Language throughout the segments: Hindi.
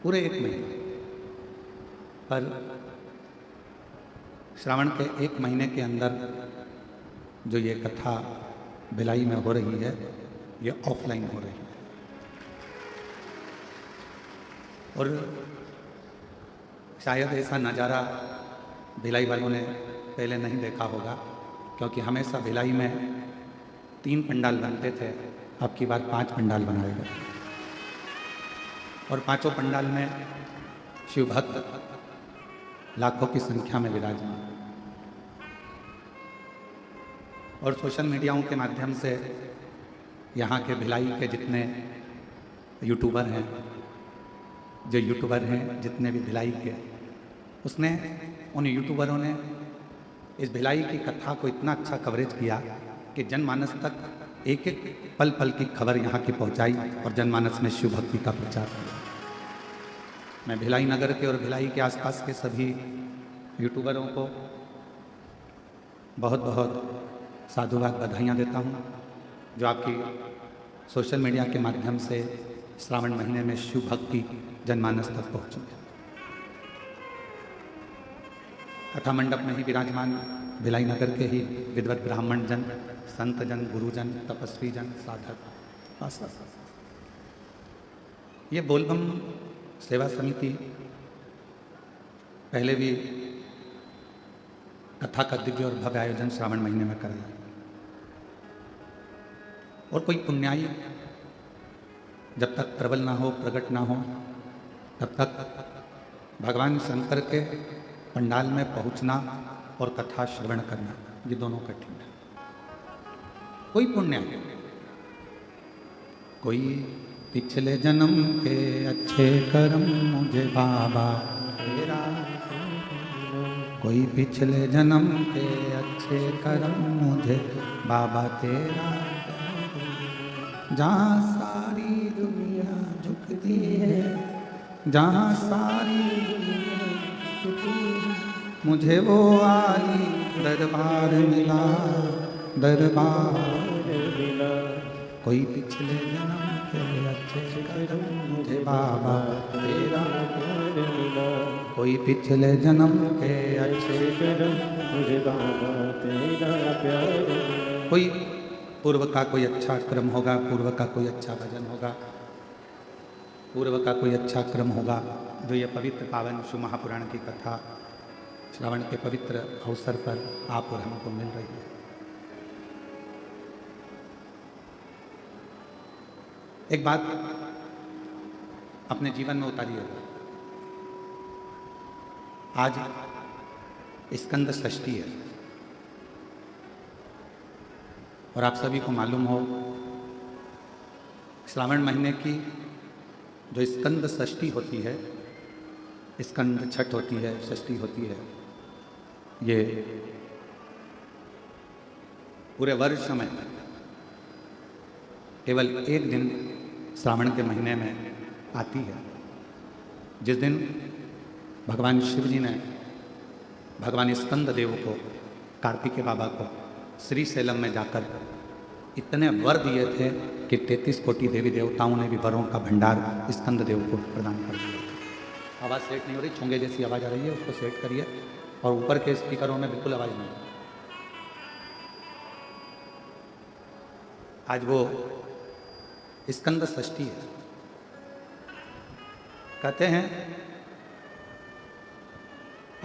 पूरे 1 महीने पर श्रावण के 1 महीने के अंदर जो ये कथा भिलाई में हो रही है, ये ऑफलाइन हो रही है। और शायद ऐसा नज़ारा भिलाई वालों ने पहले नहीं देखा होगा, क्योंकि हमेशा भिलाई में 3 पंडाल बनते थे। अब की बार 5 पंडाल बनाए गए और 5 पंडाल में शिव भक्त लाखों की संख्या में विराजमान। और सोशल मीडियाओं के माध्यम से यहाँ के भिलाई के जितने यूट्यूबर हैं, जितने भी भिलाई के, उन यूट्यूबरों ने इस भिलाई की कथा को इतना अच्छा कवरेज किया कि जनमानस तक एक एक पल पल की खबर यहाँ की पहुँचाई और जनमानस में शिव भक्ति का प्रचार किया। मैं भिलाई नगर के और भिलाई के आसपास के सभी यूट्यूबरों को बहुत बहुत साधुवाद, बधाइयाँ देता हूँ, जो आपकी सोशल मीडिया के माध्यम से श्रावण महीने में शिव भक्ति जनमानस तक पहुँची है। कथा मंडप में ही विराजमान भिलाई नगर के ही विद्वत ब्राह्मण जन, संत जन, गुरुजन, तपस्वी जन, साधक, ये बोलबम सेवा समिति पहले भी कथा का दिव्य और भव्य आयोजन श्रावण महीने में कराई। और कोई पुण्याई जब तक प्रबल ना हो, प्रकट ना हो, तब तक भगवान शंकर के पंडाल में पहुंचना और कथा श्रवण करना, ये दोनों कठिन है। कोई पुण्य, कोई पिछले जन्म के अच्छे कर्म मुझे बाबा तेरा, कोई पिछले जन्म के अच्छे कर्म मुझे बाबा तेरा, जहाँ सारी दुनिया झुकती है, जहाँ सारी दुनिया झुकती है, मुझे वो आली दरबार मिला, दरबार मिला। कोई पिछले जन्म के अच्छे कर्म मुझे बाबा तेरा मिला, कोई पिछले जन्म के अच्छे कर्म मुझे बाबा तेरा प्यार। कोई पूर्व का कोई अच्छा क्रम होगा, पूर्व का कोई अच्छा भजन होगा, पूर्व का कोई अच्छा क्रम होगा, जो ये पवित्र पावन शिव महापुराण की कथा श्रावण के पवित्र अवसर पर आप और हमको मिल रही है। एक बात अपने जीवन में उतारिएगा। आज स्कंद षष्ठी है और आप सभी को मालूम हो, श्रावण महीने की जो स्कंद षष्ठी होती है, स्कंद छठ होती है, षष्ठी होती है, ये पूरे वर्ष में केवल एक दिन श्रावण के महीने में आती है, जिस दिन भगवान शिव जी ने भगवान स्कंद देव को, कार्तिकेय बाबा को श्री शैलम में जाकर इतने वर दिए थे कि 33 कोटि देवी देवताओं ने भी वरों का भंडार स्कंद देव को प्रदान कर दिया। आवाज़ सेट नहीं हो रही, छुंगे जैसी आवाज़ आ रही है, उसको सेट करिए। और ऊपर के स्पीकरों में बिल्कुल आवाज़ नहीं। आज वो स्कंद षष्ठी है। कहते हैं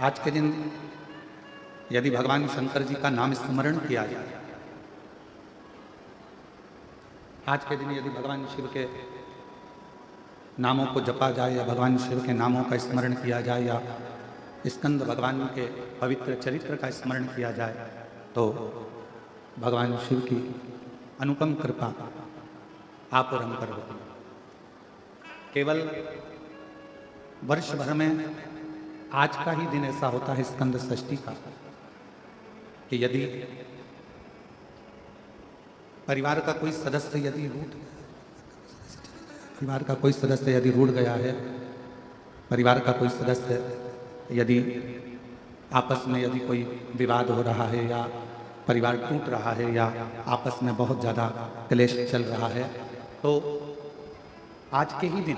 आज के दिन यदि भगवान शंकर जी का नाम स्मरण किया जाए, आज के दिन यदि भगवान शिव के नामों को जपा जाए या भगवान शिव के नामों का स्मरण किया जाए या स्कंद भगवान के पवित्र चरित्र का स्मरण किया जाए, तो भगवान शिव की अनुपम कृपा आप और हम पर होती है। केवल वर्ष भर में आज का ही दिन ऐसा होता है स्कंद षष्ठी का कि यदि परिवार का कोई सदस्य यदि रूठ गया है, परिवार का कोई सदस्य यदि आपस में यदि कोई विवाद हो रहा है या परिवार टूट रहा है या आपस में बहुत ज़्यादा क्लेश चल रहा है, तो आज के ही दिन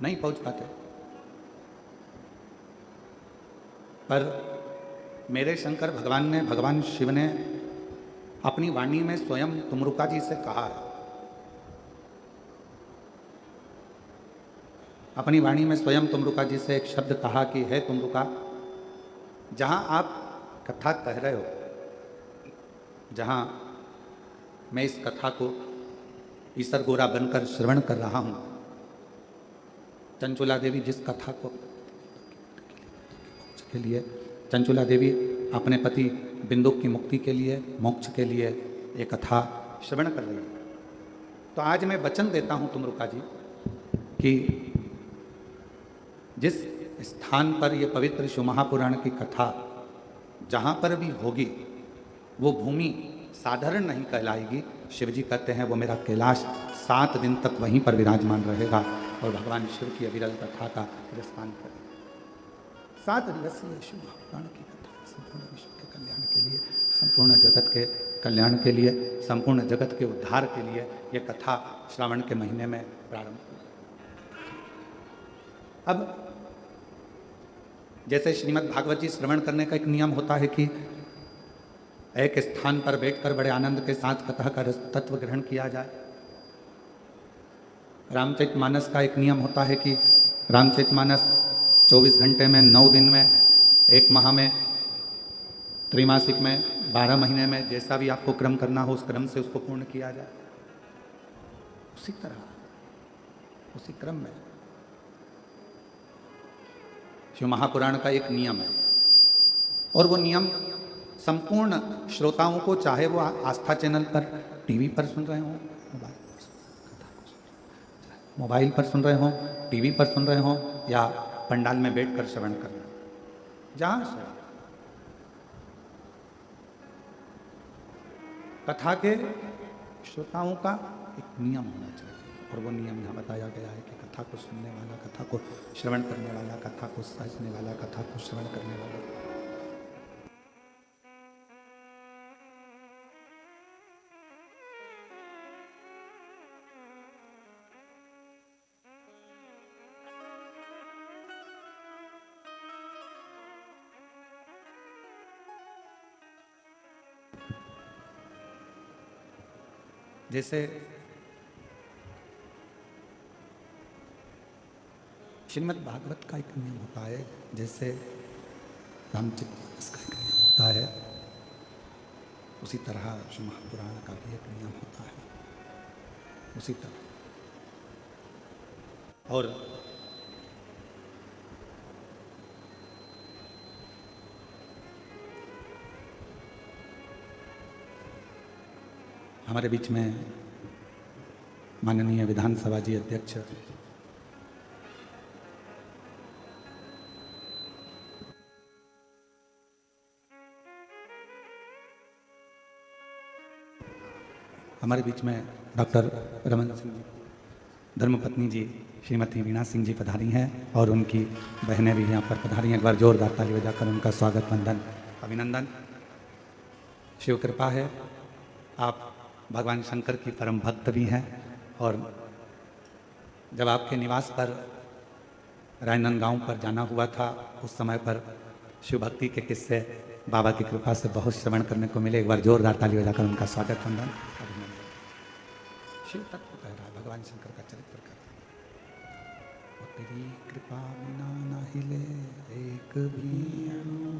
नहीं पहुंच पाते। पर मेरे शंकर भगवान ने, भगवान शिव ने अपनी वाणी में स्वयं तुमरुका जी से कहा है, अपनी वाणी में स्वयं तुमरुका जी से एक शब्द कहा कि हे तुमरुका, जहां आप कथा कह रहे हो, जहां मैं इस कथा को ईसर गोरा बनकर श्रवण कर रहा हूं, चंचुला देवी जिस कथा को के लिए, चंचुला देवी अपने पति बिंदुक की मुक्ति के लिए, मोक्ष के लिए एक कथा श्रवण कर रही है। तो आज मैं वचन देता हूं तुमरुका जी कि जिस स्थान पर ये पवित्र शिव महापुराण की कथा जहाँ पर भी होगी, वो भूमि साधारण नहीं कहलाएगी। शिव जी कहते हैं वो मेरा कैलाश 7 दिन तक वहीं पर विराजमान रहेगा और भगवान शिव की अविरल कथा का रसपान करेगा। 7 दिवसीय शिव महापुराण की कथा संपूर्ण विश्व के कल्याण के लिए, संपूर्ण जगत के कल्याण के लिए, संपूर्ण जगत के उद्धार के लिए ये कथा श्रावण के महीने में प्रारंभ हुई। अब जैसे श्रीमद् भागवत जी श्रवण करने का एक नियम होता है कि एक स्थान पर बैठकर बड़े आनंद के साथ कथा का तत्व ग्रहण किया जाए, रामचरितमानस का एक नियम होता है कि रामचरितमानस 24 घंटे में, 9 दिन में, 1 माह में, त्रैमासिक में, 12 महीने में, जैसा भी आपको क्रम करना हो उस क्रम से उसको पूर्ण किया जाए। उसी तरह, उसी क्रम में शिव महापुराण का एक नियम है और वो नियम संपूर्ण श्रोताओं को, चाहे वो आस्था चैनल पर टीवी पर सुन रहे हों, मोबाइल पर सुन रहे हों, टीवी पर सुन रहे हों या पंडाल में बैठकर श्रवण कर रहे हों, जहाँ से कथा के श्रोताओं का एक नियम होना चाहिए और वो नियम यहाँ बताया गया है कि कथा को सुनने वाला, कथा को श्रवण करने वाला, कथा को समझने वाला, कथा को श्रवण करने वाला। जैसे श्रीमद् भागवत का एक नियम होता है, जैसे रामचरितमानस का एक नियम होता है, उसी तरह शिव महापुराण का भी एक नियम होता है, उसी तरह। और हमारे बीच में माननीय विधानसभा जी अध्यक्ष हमारे बीच में डॉक्टर रमन सिंह जी, धर्मपत्नी जी श्रीमती वीणा सिंह जी पधारी हैं और उनकी बहनें भी यहाँ पर पधारी हैं। एक बार जोरदार ताली बजाकर उनका स्वागत, वंदन, अभिनंदन। शिव कृपा है, आप भगवान शंकर की परम भक्त भी हैं और जब आपके निवास पर राजनांदगांव पर जाना हुआ था, उस समय पर शिव भक्ति के किस्से बाबा की कृपा से बहुत श्रवण करने को मिले। एक बार जोरदार ताली बजाकर उनका स्वागत, वंदन, अभिनंदन। शिव तत्व कह रहा है, भगवान शंकर का चरित्र कर रहा है। तेरी कृपा बिना ना हिले एक भी अणु,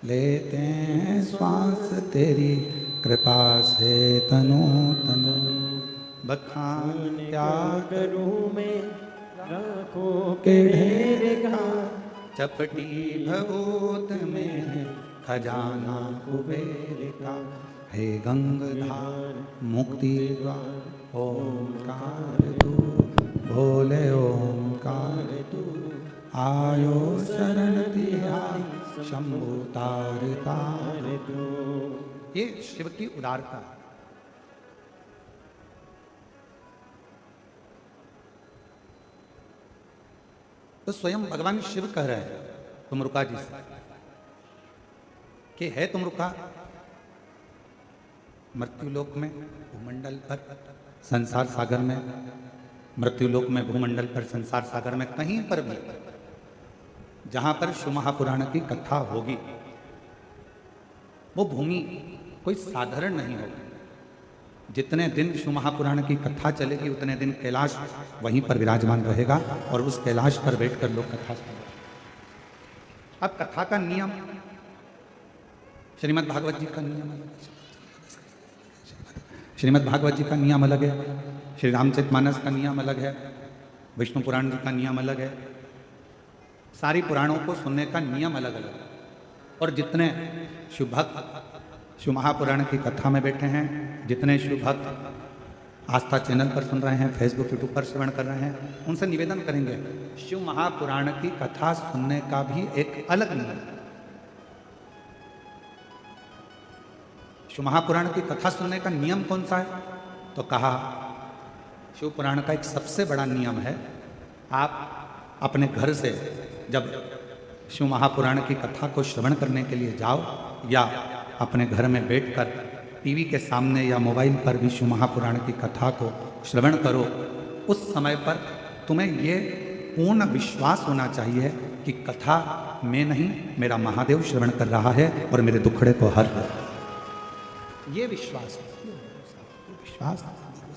लेते हैं श्वास तेरी कृपा से तनो तनो, बखान क्या करूं मैं राखों के ढेर का, चपटी भगोत में खजाना कुबेर का, हे गंगाधार मुक्ति द्वार ओंकार तू, भोले ओंकार तू, आयो शरण तिहारी शंभु तार तार तू। ये शिव की उदारता। तो स्वयं भगवान शिव कह रहे हैं तुमरुका जी से कि है तुमरुका, मृत्युलोक में, भूमंडल पर, संसार सागर में मृत्युलोक में, भूमंडल पर, संसार सागर में, कहीं पर भी जहां पर शिव महापुराण की कथा होगी, वो भूमि कोई साधारण नहीं होगी। जितने दिन शिव महापुराण की कथा चलेगी उतने दिन कैलाश वहीं पर विराजमान रहेगा और उस कैलाश पर बैठकर लोग कथा सुनेंगे। अब कथा का नियम, श्रीमद् भागवत जी का नियम अलग है, श्रीमद् भागवत जी का नियम अलग है, श्री रामचरितमानस का नियम अलग है, विष्णु पुराण जी का नियम अलग है। सारी पुराणों को सुनने का नियम अलग अलग है। और जितने शिव भक्त शिव महापुराण की कथा में बैठे हैं, जितने शिव भक्त आस्था चैनल पर सुन रहे हैं, फेसबुक यूट्यूब पर श्रवण कर रहे हैं, उनसे निवेदन करेंगे शिव महापुराण की कथा सुनने का भी एक अलग नियम है। शिव महापुराण की कथा सुनने का नियम कौन सा है? तो कहा शिव पुराण का एक सबसे बड़ा नियम है, आप अपने घर से जब शिव महापुराण की कथा को श्रवण करने के लिए जाओ या अपने घर में बैठकर टीवी के सामने या मोबाइल पर भी शिव महापुराण की कथा को श्रवण करो, उस समय पर तुम्हें ये पूर्ण विश्वास होना चाहिए कि कथा में नहीं, मेरा महादेव श्रवण कर रहा है और मेरे दुखड़े को हर रहा है। ये विश्वास,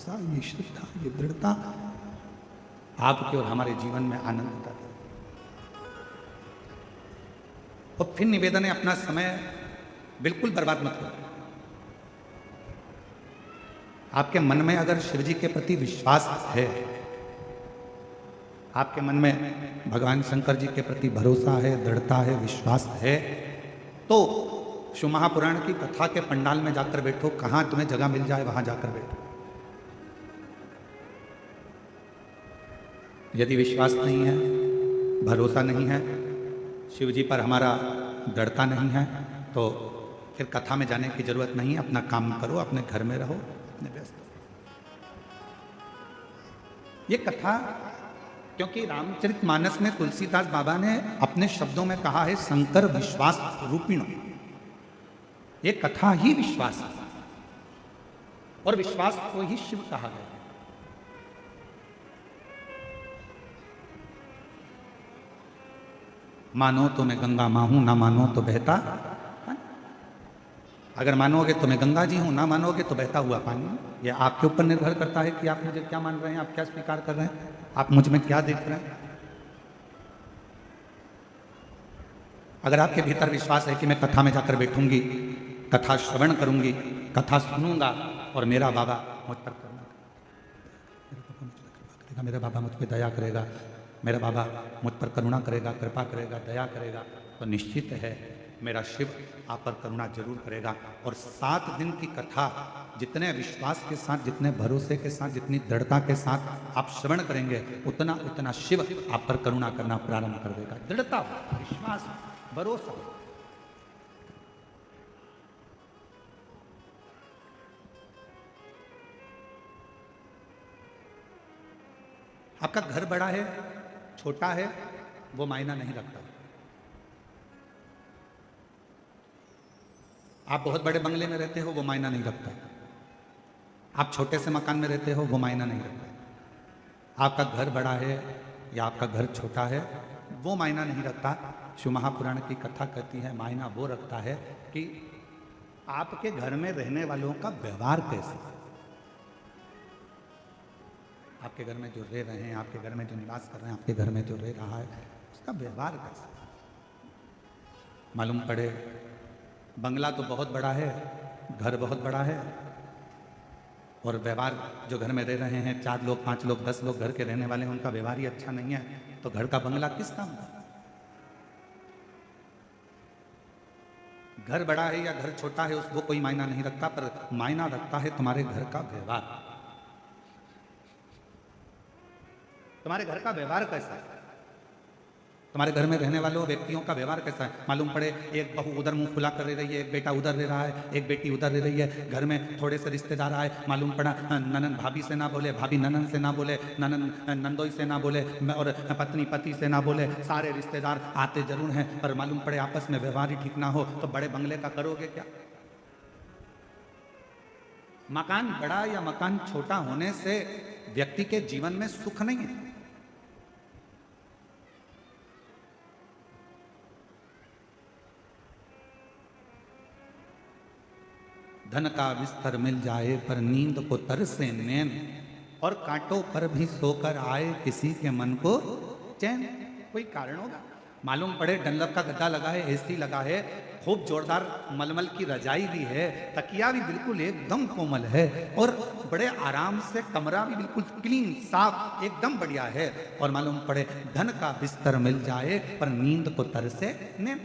ये श्रद्धा, ये दृढ़ता आपके और हमारे जीवन में आनंद देता है। और फिर निवेदन है, अपना समय बिल्कुल बर्बाद मत करो। आपके मन में अगर शिव जी के प्रति विश्वास है, आपके मन में भगवान शंकर जी के प्रति भरोसा है, दृढ़ता है, विश्वास है, तो शिव महापुराण की कथा के पंडाल में जाकर बैठो, कहां तुम्हें जगह मिल जाए वहां जाकर बैठो। यदि विश्वास नहीं है, भरोसा नहीं है, शिव जी पर हमारा दृढ़ता नहीं है, तो फिर कथा में जाने की जरूरत नहीं है। अपना काम करो, अपने घर में रहो, अपने व्यस्त। ये कथा, क्योंकि रामचरितमानस में तुलसीदास बाबा ने अपने शब्दों में कहा है शंकर विश्वास रूपिणो। ये कथा ही विश्वास है और विश्वास को ही शिव कहा गया। मानो तो मैं गंगा मां हूं, ना मानो तो बहता। अगर मानोगे तो मैं गंगा जी हूं, ना मानोगे तो बहता हुआ पानी। यह आपके ऊपर निर्भर करता है कि आप मुझे क्या मान रहे हैं, आप क्या स्वीकार कर रहे हैं, आप मुझ में क्या देख रहे हैं। अगर आपके भीतर विश्वास है कि मैं कथा में जाकर बैठूंगी, कथा श्रवण करूंगी, कथा सुनूंगा और मेरा बाबा मुझ पर करुणा करेगा, मेरा बाबा मुझ पर दया करेगा, मेरा बाबा मुझ पर करुणा करेगा, कृपा करेगा, दया करेगा, तो निश्चित है मेरा शिव आप पर करुणा जरूर करेगा। और 7 दिन की कथा जितने विश्वास के साथ, जितने भरोसे के साथ, जितनी दृढ़ता के साथ आप श्रवण करेंगे, उतना उतना शिव आप पर करुणा करना प्रारंभ कर देगा। दृढ़ता, विश्वास, भरोसा। आपका घर बड़ा है, छोटा है, वो मायना नहीं रखता। आप बहुत बड़े बंगले में रहते हो, वो मायना नहीं रखता। आप छोटे से मकान में रहते हो, वो मायना नहीं रखता। आपका घर बड़ा है या आपका घर छोटा है, वो मायना नहीं रखता। शिव महापुराण की कथा कहती है मायना वो रखता है कि आपके घर में रहने वालों का व्यवहार कैसा है। आपके घर में जो रह रहे हैं, आपके घर में जो निवास कर रहे हैं, आपके घर में जो रह रहा है, उसका व्यवहार कैसा है। मालूम पड़े बंगला तो बहुत बड़ा है, घर बहुत बड़ा है, और व्यवहार जो घर में रह रहे हैं 4 लोग, 5 लोग, 10 लोग घर के रहने वाले हैं, उनका व्यवहार ही अच्छा नहीं है, तो घर का बंगला किस काम का। घर बड़ा है या घर छोटा है उसको कोई मायना नहीं रखता, पर मायना रखता है तुम्हारे घर का व्यवहार। तुम्हारे घर का व्यवहार कैसा है, तुम्हारे घर में रहने वालों व्यक्तियों का व्यवहार कैसा है। मालूम पड़े एक बहू उधर मुंह फुला कर रह रही है, एक बेटा उधर रह रहा है, एक बेटी उधर रह रही है, घर में थोड़े से रिश्तेदार आए, मालूम पड़ा ननन भाभी से ना बोले, भाभी ननन से ना बोले, ननन नंदोई से ना बोले, और पत्नी पति से ना बोले। सारे रिश्तेदार आते जरूर हैं, पर मालूम पड़े आपस में व्यवहार ही ठीक ना हो, तो बड़े बंगले का करोगे क्या। मकान बड़ा या मकान छोटा होने से व्यक्ति के जीवन में सुख नहीं है। धन का बिस्तर मिल जाए पर नींद को तरसे नैन, और कांटों पर भी सोकर आए किसी के मन को चैन। कोई कारण होगा, मालूम पड़े डनलप का गद्दा लगा है, एसी लगा है, खूब जोरदार मलमल की रजाई भी है, तकिया भी बिल्कुल एकदम कोमल है, और बड़े आराम से कमरा भी बिल्कुल क्लीन साफ एकदम बढ़िया है, और मालूम पड़े धन का बिस्तर मिल जाए पर नींद को तरसे ने।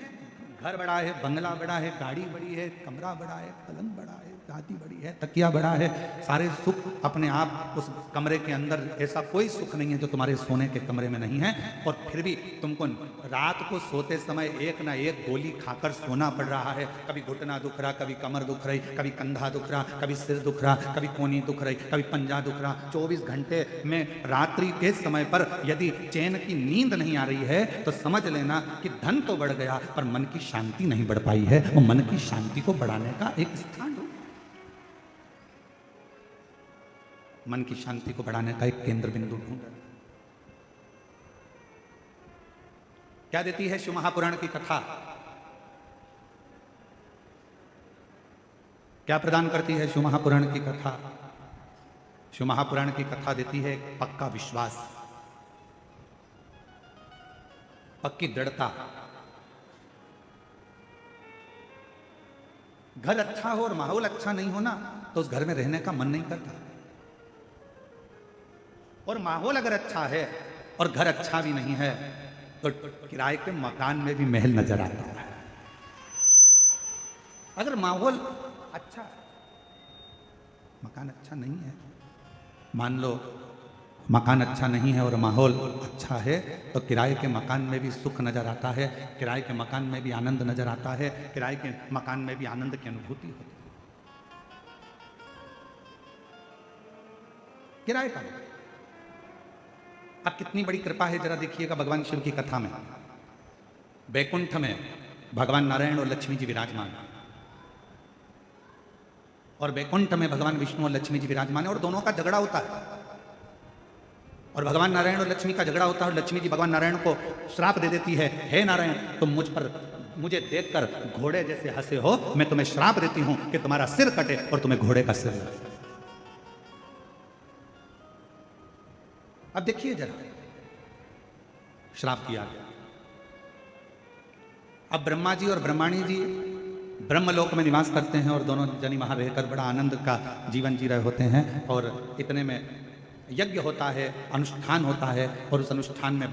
घर बड़ा है, बंगला बड़ा है, गाड़ी बड़ी है, कमरा बड़ा है, पलंग बड़ा है, गादी बड़ी है, तकिया बड़ा है, सारे सुख अपने आप उस कमरे के अंदर। ऐसा कोई सुख नहीं है जो तुम्हारे सोने के कमरे में नहीं है, और फिर भी तुमको रात को सोते समय एक ना एक गोली खाकर सोना पड़ रहा है। कभी घुटना दुख रहा, कभी कमर दुख रही, कभी कंधा दुख रहा, कभी सिर दुख रहा, कभी कोनी दुख रही, कभी पंजा दुख रहा। 24 घंटे में रात्रि के समय पर यदि चैन की नींद नहीं आ रही है तो समझ लेना कि धन तो बढ़ गया पर मन की शांति नहीं बढ़ पाई है। वो मन की शांति को बढ़ाने का एक स्थान हो, मन की शांति को बढ़ाने का एक केंद्र बिंदु ढूंढ। क्या देती है शिव महापुराण की कथा? क्या प्रदान करती है शिव महापुराण की कथा? शिव महापुराण की कथा देती है एक पक्का विश्वास, पक्की दृढ़ता। घर अच्छा हो और माहौल अच्छा नहीं हो ना तो उस घर में रहने का मन नहीं करता, और माहौल अगर अच्छा है और घर अच्छा भी नहीं है तो किराए के मकान में भी महल नजर आता है। अगर माहौल अच्छा, मकान अच्छा नहीं है, मान लो मकान अच्छा नहीं है और माहौल अच्छा है तो किराए के मकान में भी सुख नजर आता है, किराए के मकान में भी आनंद नजर आता है, किराए के मकान में भी आनंद की अनुभूति होती है। किराए का अब कितनी बड़ी कृपा है, जरा देखिएगा भगवान शिव की कथा में। बैकुंठ में भगवान नारायण और लक्ष्मी जी विराजमान, और बैकुंठ में भगवान विष्णु और लक्ष्मी जी विराजमान है, और दोनों का झगड़ा होता है, और भगवान नारायण और लक्ष्मी का झगड़ा होता है, और लक्ष्मी जी भगवान नारायण को श्राप दे देती है, हे नारायण तुम मुझे देखकर घोड़े जैसे हंसे हो, मैं तुम्हें श्राप देती हूं कि तुम्हारा सिर कटे और तुम्हें घोड़े का सिर लगे। अब देखिए जरा, श्राप किया गया। अब ब्रह्मा जी और ब्रह्माणी जी ब्रह्मलोक में निवास करते हैं, और दोनों जनी वहां रहकर बड़ा आनंद का जीवन जी रहे होते हैं, और इतने में यज्ञ होता है, अनुष्ठान होता है, और उस अनुष्ठान में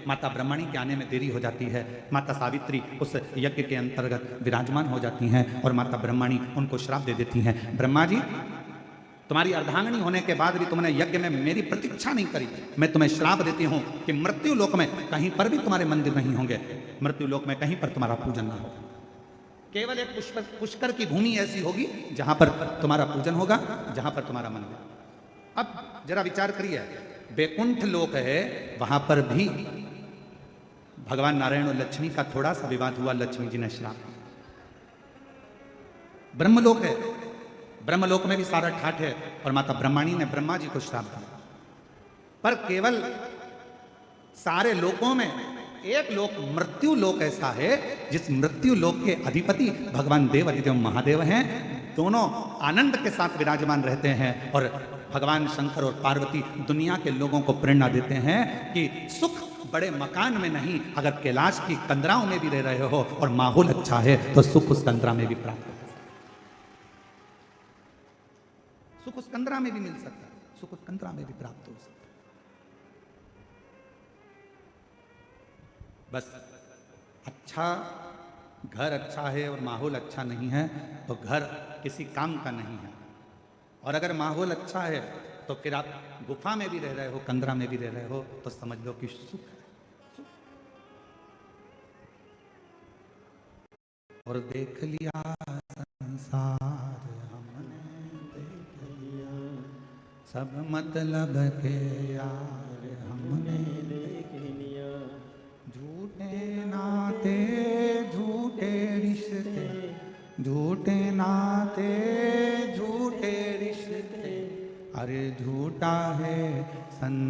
माता ब्रह्मणी के आने में देरी हो जाती है। माता सावित्री उस यज्ञ के अंतर्गत विराजमान हो जाती हैं, और माता ब्रह्मणी उनको श्राप दे देती हैं, ब्रह्मा जी तुम्हारी अर्धांगिनी होने के बाद भी तुमने यज्ञ में मेरी प्रतीक्षा नहीं करी, मैं तुम्हें श्राप देती हूं कि मृत्यु लोक में कहीं पर भी तुम्हारे मंदिर नहीं होंगे, मृत्यु लोक में कहीं पर तुम्हारा पूजन ना होगा, केवल एक पुष्कर की भूमि ऐसी होगी जहां पर तुम्हारा पूजन होगा, जहां पर तुम्हारा मंदिर। अब जरा विचार करिए, बैकुंठ लोक है, वहां पर भी भगवान नारायण और लक्ष्मी का थोड़ा सा विवाद हुआ, लक्ष्मी जी ने श्राप दिया। ब्रह्मलोक है, ब्रह्मलोक में भी सारा ठाठ है, और माता ब्रह्माणी ने ब्रह्मा जी को श्राप दिया। पर केवल सारे लोकों में एक लोक मृत्यु लोक ऐसा है जिस मृत्यु लोक के अधिपति भगवान देव अधिदेव महादेव हैं, दोनों आनंद के साथ विराजमान रहते हैं, और भगवान शंकर और पार्वती दुनिया के लोगों को प्रेरणा देते हैं कि सुख बड़े मकान में नहीं, अगर कैलाश की कंदराओं में भी रह रहे हो और माहौल अच्छा है तो सुख उस कंदरा में भी प्राप्त हो, सुख उस कंदरा में भी मिल सकता है, सुख उस कंदरा में भी प्राप्त हो सकता है। बस अच्छा घर अच्छा है और माहौल अच्छा नहीं है तो घर किसी काम का नहीं है, और अगर माहौल अच्छा है तो फिर आप गुफा में भी रह रहे हो, कंदरा में भी रह रहे हो, तो समझ लो कि सुख है, सुख। और देख लिया संसार हमने, देख लिया सब मतलब के यार हमने देख लिया, झूठे नाते झूठे रिश्ते, झूठे नाते झूठे रिश्ते, अरे झूठा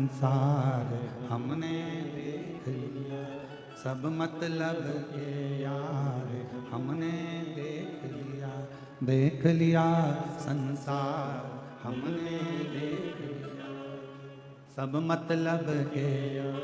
संसार हमने देख लिया, सब मतलब के यार हमने देख लिया संसार हमने देख लिया, सब मतलब के यार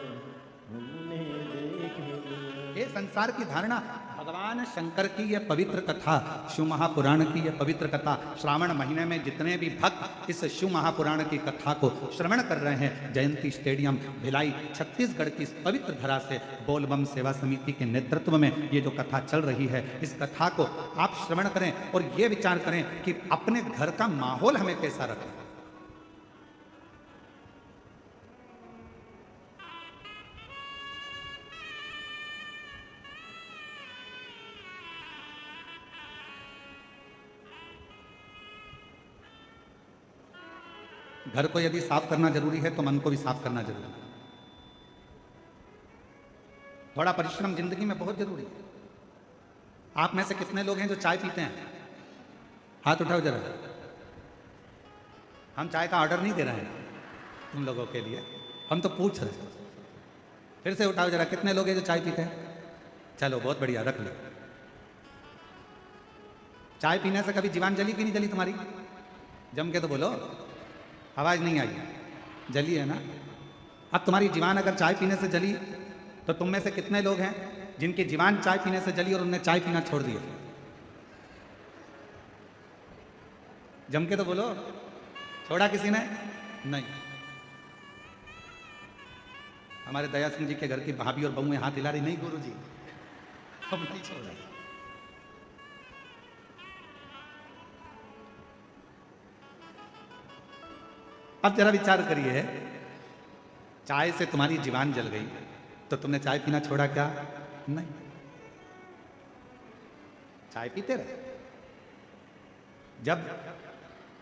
हमने देख लिया। ये संसार की धारणा भगवान शंकर की यह पवित्र कथा, शिव महापुराण की यह पवित्र कथा, श्रावण महीने में जितने भी भक्त इस शिव महापुराण की कथा को श्रवण कर रहे हैं, जयंती स्टेडियम भिलाई छत्तीसगढ़ की इस पवित्र धरा से बोलबम सेवा समिति के नेतृत्व में ये जो कथा चल रही है, इस कथा को आप श्रवण करें और ये विचार करें कि अपने घर का माहौल हमें कैसा रखें। घर को यदि साफ करना जरूरी है तो मन को भी साफ करना जरूरी है। थोड़ा परिश्रम जिंदगी में बहुत जरूरी है। आप में से कितने लोग हैं जो चाय पीते हैं? हाथ उठाओ जरा। हम चाय का ऑर्डर नहीं दे रहे हैं तुम लोगों के लिए, हम तो पूछ रहे हैं। फिर से उठाओ जरा, कितने लोग हैं जो चाय पीते हैं? चलो बहुत बढ़िया, रख लो। चाय पीने से कभी जीवान जली कि नहीं जली तुम्हारी? जम के तो बोलो, आवाज नहीं आई। जली है ना? अब तुम्हारी जीवान अगर चाय पीने से जली तो तुम में से कितने लोग हैं जिनकी जीवान चाय पीने से जली और उन्होंने चाय पीना छोड़ दिया? जम के तो बोलो, छोड़ा किसी ने? नहीं। हमारे दया सिंह जी के घर की भाभी और बहुएं हाथ हिला रही, नहीं गुरुजी हम नहीं छोड़ा। अब जरा विचार करिए, चाय से तुम्हारी जीवान जल गई तो तुमने चाय पीना छोड़ा क्या? नहीं, चाय पीते रहे। जब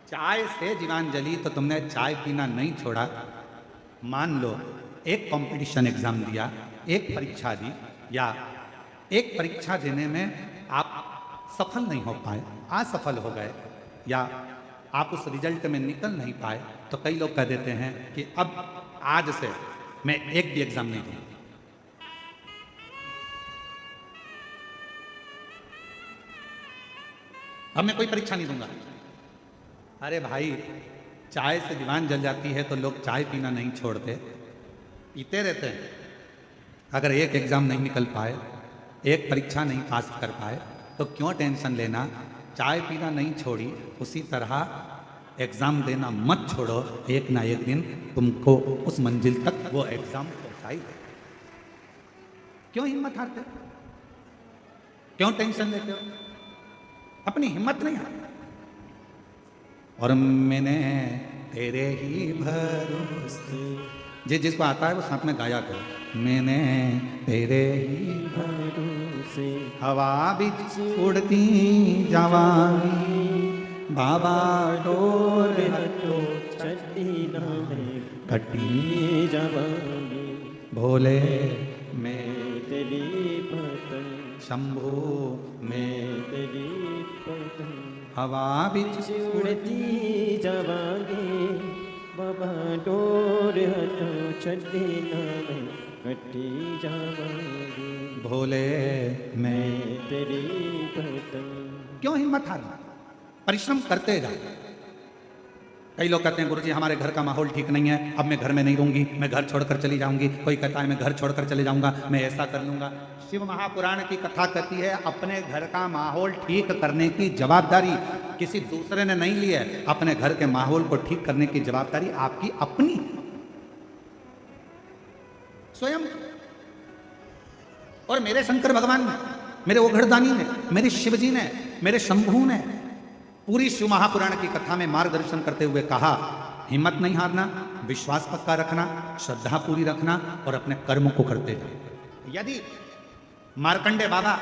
चाय से जीवान जली तो तुमने चाय पीना नहीं छोड़ा। मान लो एक कंपटीशन एग्जाम दिया, एक परीक्षा दी, या एक परीक्षा देने में आप सफल नहीं हो पाए, असफल हो गए, या आप उस रिजल्ट में निकल नहीं पाए, तो कई लोग कह देते हैं कि अब आज से मैं एक भी एग्जाम नहीं दूंगा। अब मैं कोई परीक्षा नहीं दूंगा। अरे भाई, चाय से जीवान जल जाती है तो लोग चाय पीना नहीं छोड़ते, पीते रहते हैं। अगर एक एग्जाम नहीं निकल पाए, एक परीक्षा नहीं पास कर पाए, तो क्यों टेंशन लेना? चाय पीना नहीं छोड़ी, उसी तरह एग्जाम देना मत छोड़ो। एक ना एक दिन तुमको उस मंजिल तक वो एग्जाम पहुंचाएगा। क्यों हिम्मत हारते? क्यों टेंशन लेते हो? अपनी हिम्मत नहीं हारते। और मैंने तेरे ही भरोसे, जिसको आता है वो साथ में गाया करो। मैंने तेरे ही भरोसे हवा बिच उड़ती जवानी, बाबा डोर हटो चढ़ी नामे कटी जवानी, भोले मैं तेरी पतंग, शंभू मैं तेरी पतंग, हवा बिच उड़ती जवानी, बाबा डोर हटो चढ़ी नामे कटी जवानी, भोले मैं तेरी पतंग। क्यों हिम्मत हारना? परिश्रम करते जाओ। कई लोग कहते हैं गुरुजी हमारे घर का माहौल ठीक नहीं है, अब मैं घर में नहीं रहूंगी, मैं घर छोड़कर चली जाऊंगी। कोई कहता है मैं घर छोड़कर चले जाऊंगा, मैं ऐसा कर लूंगा। शिव महापुराण की कथा कहती है अपने घर का माहौल ठीक करने की जवाबदारी किसी दूसरे ने नहीं ली है। अपने घर के माहौल को ठीक करने की जवाबदारी आपकी अपनी स्वयं। और मेरे शंकर भगवान ने, मेरे ओघड़दानी ने, मेरे शिवजी ने, मेरे शंभू ने पूरी शिव महापुराण की कथा में मार्गदर्शन करते हुए कहा, हिम्मत नहीं हारना, विश्वास पक्का रखना, श्रद्धा पूरी रखना और अपने कर्म को करते जाओ। यदि मार्कंडे बाबा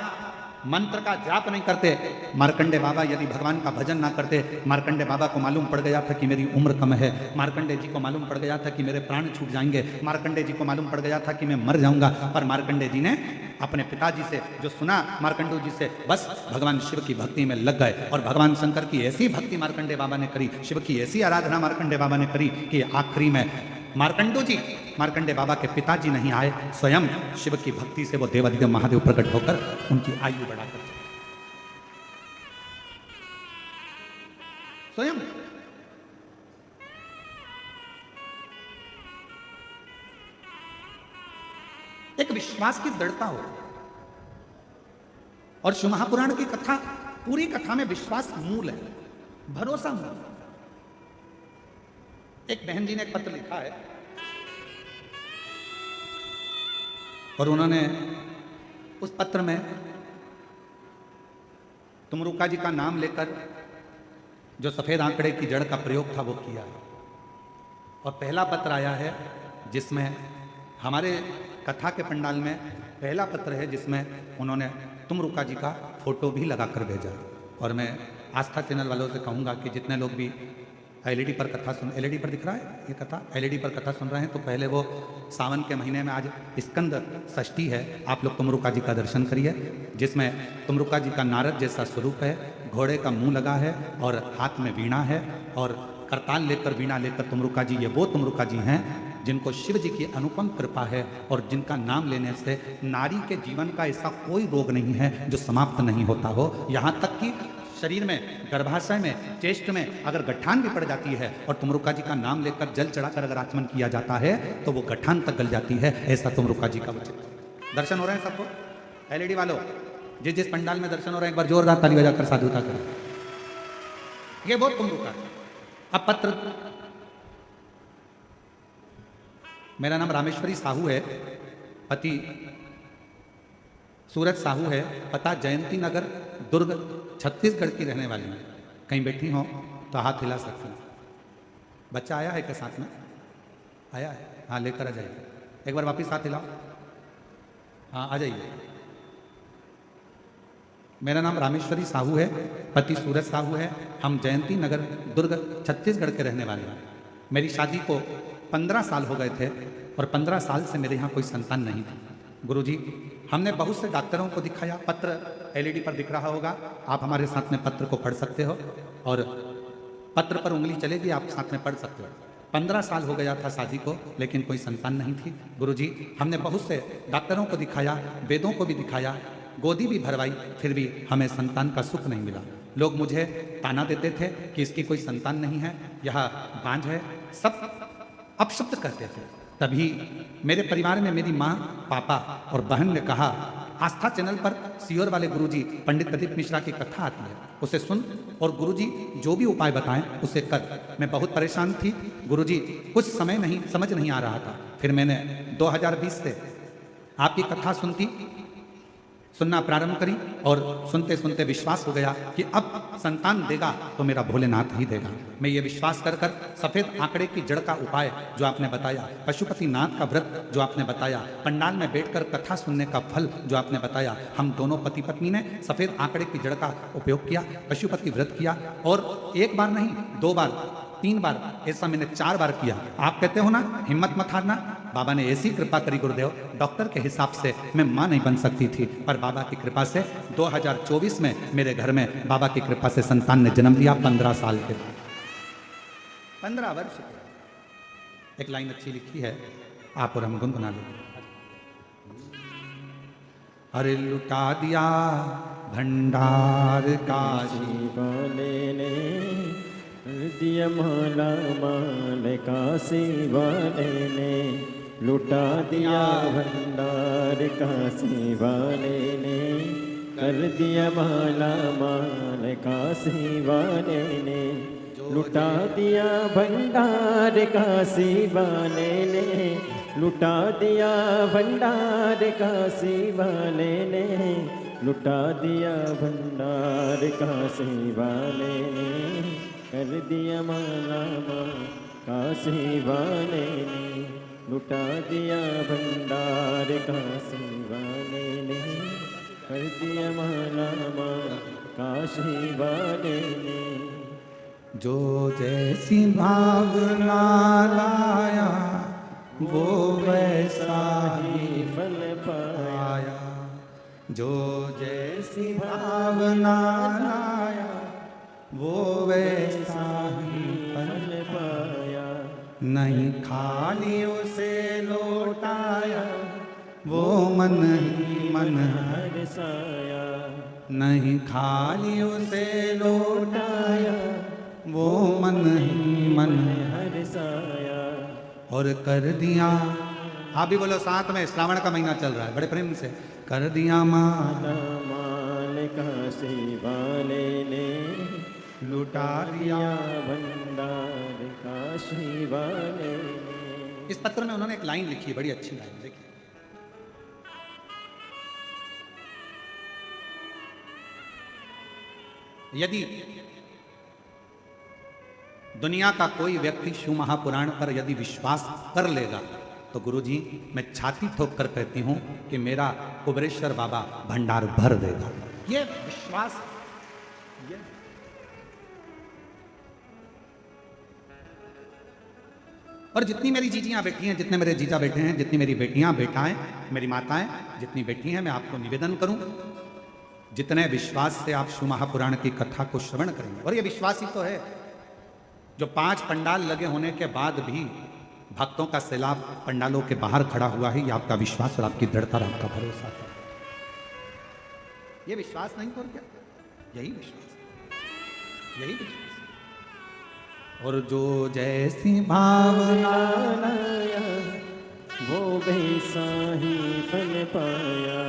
मंत्र का जाप नहीं करते, मार्कंडे बाबा यदि भगवान का भजन ना करते, मार्कंडे बाबा को मालूम पड़ गया था कि मेरी उम्र कम है, मार्कंडे जी को मालूम पड़ गया था कि मेरे प्राण छूट जाएंगे, मार्कंडे जी को मालूम पड़ गया था कि मैं मर जाऊंगा, और मार्कंडे जी ने अपने पिताजी से जो सुना, मार्कंडू जी से, बस भगवान शिव की भक्ति में लग गए। और भगवान शंकर की ऐसी भक्ति मार्कंडे बाबा ने करी, शिव की ऐसी आराधना मार्कंडे बाबा ने करी कि आखिरी में मार्कंडो जी, मार्कंडे बाबा के पिताजी नहीं आए, स्वयं शिव की भक्ति से वो देवाधिदेव महादेव प्रकट होकर उनकी आयु बढ़ाकर स्वयं। एक विश्वास की दृढ़ता हो। और शिव महापुराण की कथा, पूरी कथा में विश्वास मूल है, भरोसा मूल। एक बहन जी ने एक पत्र लिखा है और उन्होंने उस पत्र में तुमरुका जी का नाम लेकर जो सफेद आंकड़े की जड़ का प्रयोग था वो किया है। और पहला पत्र आया है जिसमें हमारे कथा के पंडाल में पहला पत्र है जिसमें उन्होंने तुमरुका जी का फोटो भी लगाकर भेजा। और मैं आस्था चैनल वालों से कहूँगा कि जितने लोग भी एलईडी पर कथा सुन, एलईडी पर दिख रहा है ये कथा, एलईडी पर कथा सुन रहे हैं तो पहले वो सावन के महीने में आज स्कंद षष्ठी है, आप लोग तुमरुका जी का दर्शन करिए, जिसमें तुमरुका जी का नारद जैसा स्वरूप है, घोड़े का मुंह लगा है और हाथ में वीणा है और करताल लेकर वीणा लेकर तुमरुका जी, ये वो तुमरुका जी हैं जिनको शिव जी की अनुपम कृपा है और जिनका नाम लेने से नारी के जीवन का ऐसा कोई रोग नहीं है जो समाप्त नहीं होता हो। यहाँ तक कि शरीर में, गर्भाशय में, चेस्ट में अगर गठान भी पड़ जाती है और तुमरुका जी का नाम लेकर जल चढ़ाकर अगर आचमन किया जाता है तो वो गठान तक गल जाती है। ऐसा तुमरुका जी का वचन। दर्शन हो रहे हैं सबको? एलईडी वालों, जिस जिस पंडाल में दर्शन हो रहे हैं एक बार जोरदार ताली बजाकर साधुता करें। ये बहुत तुमरुका है। अब पत्र, मेरा नाम रामेश्वरी साहू है, पति सूरज साहू है, पता जयंती नगर दुर्ग छत्तीसगढ़ की रहने वाली है। कहीं बैठी हो तो हाथ हिला सकती हैं। बच्चा आया है क्या साथ में? आया है? हाँ लेकर आ जाइए। एक बार वापिस हाथ हिलाओ। हाँ आ जाइए। मेरा नाम रामेश्वरी साहू है, पति सूरज साहू है, हम जयंती नगर दुर्ग छत्तीसगढ़ के रहने वाले हैं। मेरी शादी को 15 साल हो गए थे और 15 साल से मेरे यहाँ कोई संतान नहीं थी। गुरुजी, हमने बहुत से डॉक्टरों को दिखाया, पत्र एलईडी पर दिख रहा होगा, आप हमारे साथ में पत्र को पढ़ सकते हो और पत्र पर उंगली चलेगी, आप साथ में पढ़ सकते हो। 15 साल हो गया था शादी को लेकिन कोई संतान नहीं थी। गुरुजी, हमने बहुत से डॉक्टरों को दिखाया, वेदों को भी दिखाया, गोदी भी भरवाई, फिर भी हमें संतान का सुख नहीं मिला। लोग मुझे ताना देते थे कि इसकी कोई संतान नहीं है, यह बांझ है, सब अपशब्द कहते थे। तभी मेरे परिवार में मेरी माँ, पापा और बहन ने कहा, आस्था चैनल पर सीहोर वाले गुरुजी पंडित प्रदीप मिश्रा की कथा आती है, उसे सुन और गुरुजी जो भी उपाय बताएं उसे कर। मैं बहुत परेशान थी गुरुजी, कुछ समय नहीं समझ नहीं आ रहा था। फिर मैंने 2020 से आपकी कथा सुनना प्रारंभ करी और सुनते सुनते विश्वास हो गया कि अब संतान देगा तो मेरा भोलेनाथ ही देगा। मैं ये विश्वास कर कर सफ़ेद आंकड़े की जड़ का उपाय जो आपने बताया, पशुपतिनाथ का व्रत जो आपने बताया, पंडाल में बैठकर कथा सुनने का फल जो आपने बताया, हम दोनों पति पत्नी ने सफ़ेद आंकड़े की जड़ का उपयोग किया, पशुपति व्रत किया और एक बार नहीं, 2 बार, 3 बार, ऐसा मैंने 4 बार किया। आप कहते हो ना हिम्मत मत हारना, बाबा ने ऐसी कृपा करी गुरुदेव, डॉक्टर के हिसाब से मैं माँ नहीं बन सकती थी पर बाबा की कृपा से 2024 में मेरे घर में बाबा की कृपा से संतान ने जन्म लिया। 15 साल के, 15 वर्ष। एक लाइन अच्छी लिखी है, आप और हम गुनगुना लो। अरे लुटा दिया भंडार काशी वाले ने, दिया माला माल काशी वाले ने, लुटा दिया भंडार काशी वाले ने, कर दिया माला माल काशी वाले ने, लुटा दिया भंडार काशी वाले ने, लुटा दिया भंडार काशी वाले ने, लुटा दिया भंडार काशी वाले ने, कर दिया माला माल काशी वाले ने, लुटा दिया भंडार काशी वाले ने, कर दिया माला माल काशी वाले ने। जो जैसी भावना लाया वो वैसा ही फल पाया, जो जैसी भावना लाया वो वैसा ही फल पाया, नहीं खाली उसे लौटाया, वो मन ही मन हरसाया, नहीं खाली उसे लौटाया, वो मन ही मन हरसाया। और कर दिया, आप भी बोलो साथ में, श्रावण का महीना चल रहा है, बड़े प्रेम से, कर दिया माला माल काशी वाले ने लुटा दिया। भंडार काशी वाले ने। इस पत्र में उन्होंने एक लाइन लिखी है, बड़ी अच्छी लाइन, देखिए। यदि दुनिया का कोई व्यक्ति शिव महापुराण पर यदि विश्वास कर लेगा तो गुरुजी मैं छाती ठोक कर कहती हूं कि मेरा कुबरेश्वर बाबा भंडार भर देगा। ये विश्वास, ये और जितनी मेरी जीजियां बैठी हैं, जितने मेरे जीजा बैठे हैं, जितनी मेरी बेटियां बेटाएं, मेरी माताएं जितनी बैठी हैं, मैं आपको निवेदन करूं, जितने विश्वास से आप शिव महापुराण की कथा को श्रवण करेंगे, और ये विश्वास ही तो है जो 5 पंडाल लगे होने के बाद भी भक्तों का सैलाब पंडालों के बाहर खड़ा हुआ है, ये आपका विश्वास और आपकी दृढ़ता और आपका भरोसा है। ये विश्वास नहीं तो क्या, यही विश्वास, यही विश्वास। और जो जैसी भावना लाया, वो वैसा ही फल पाया,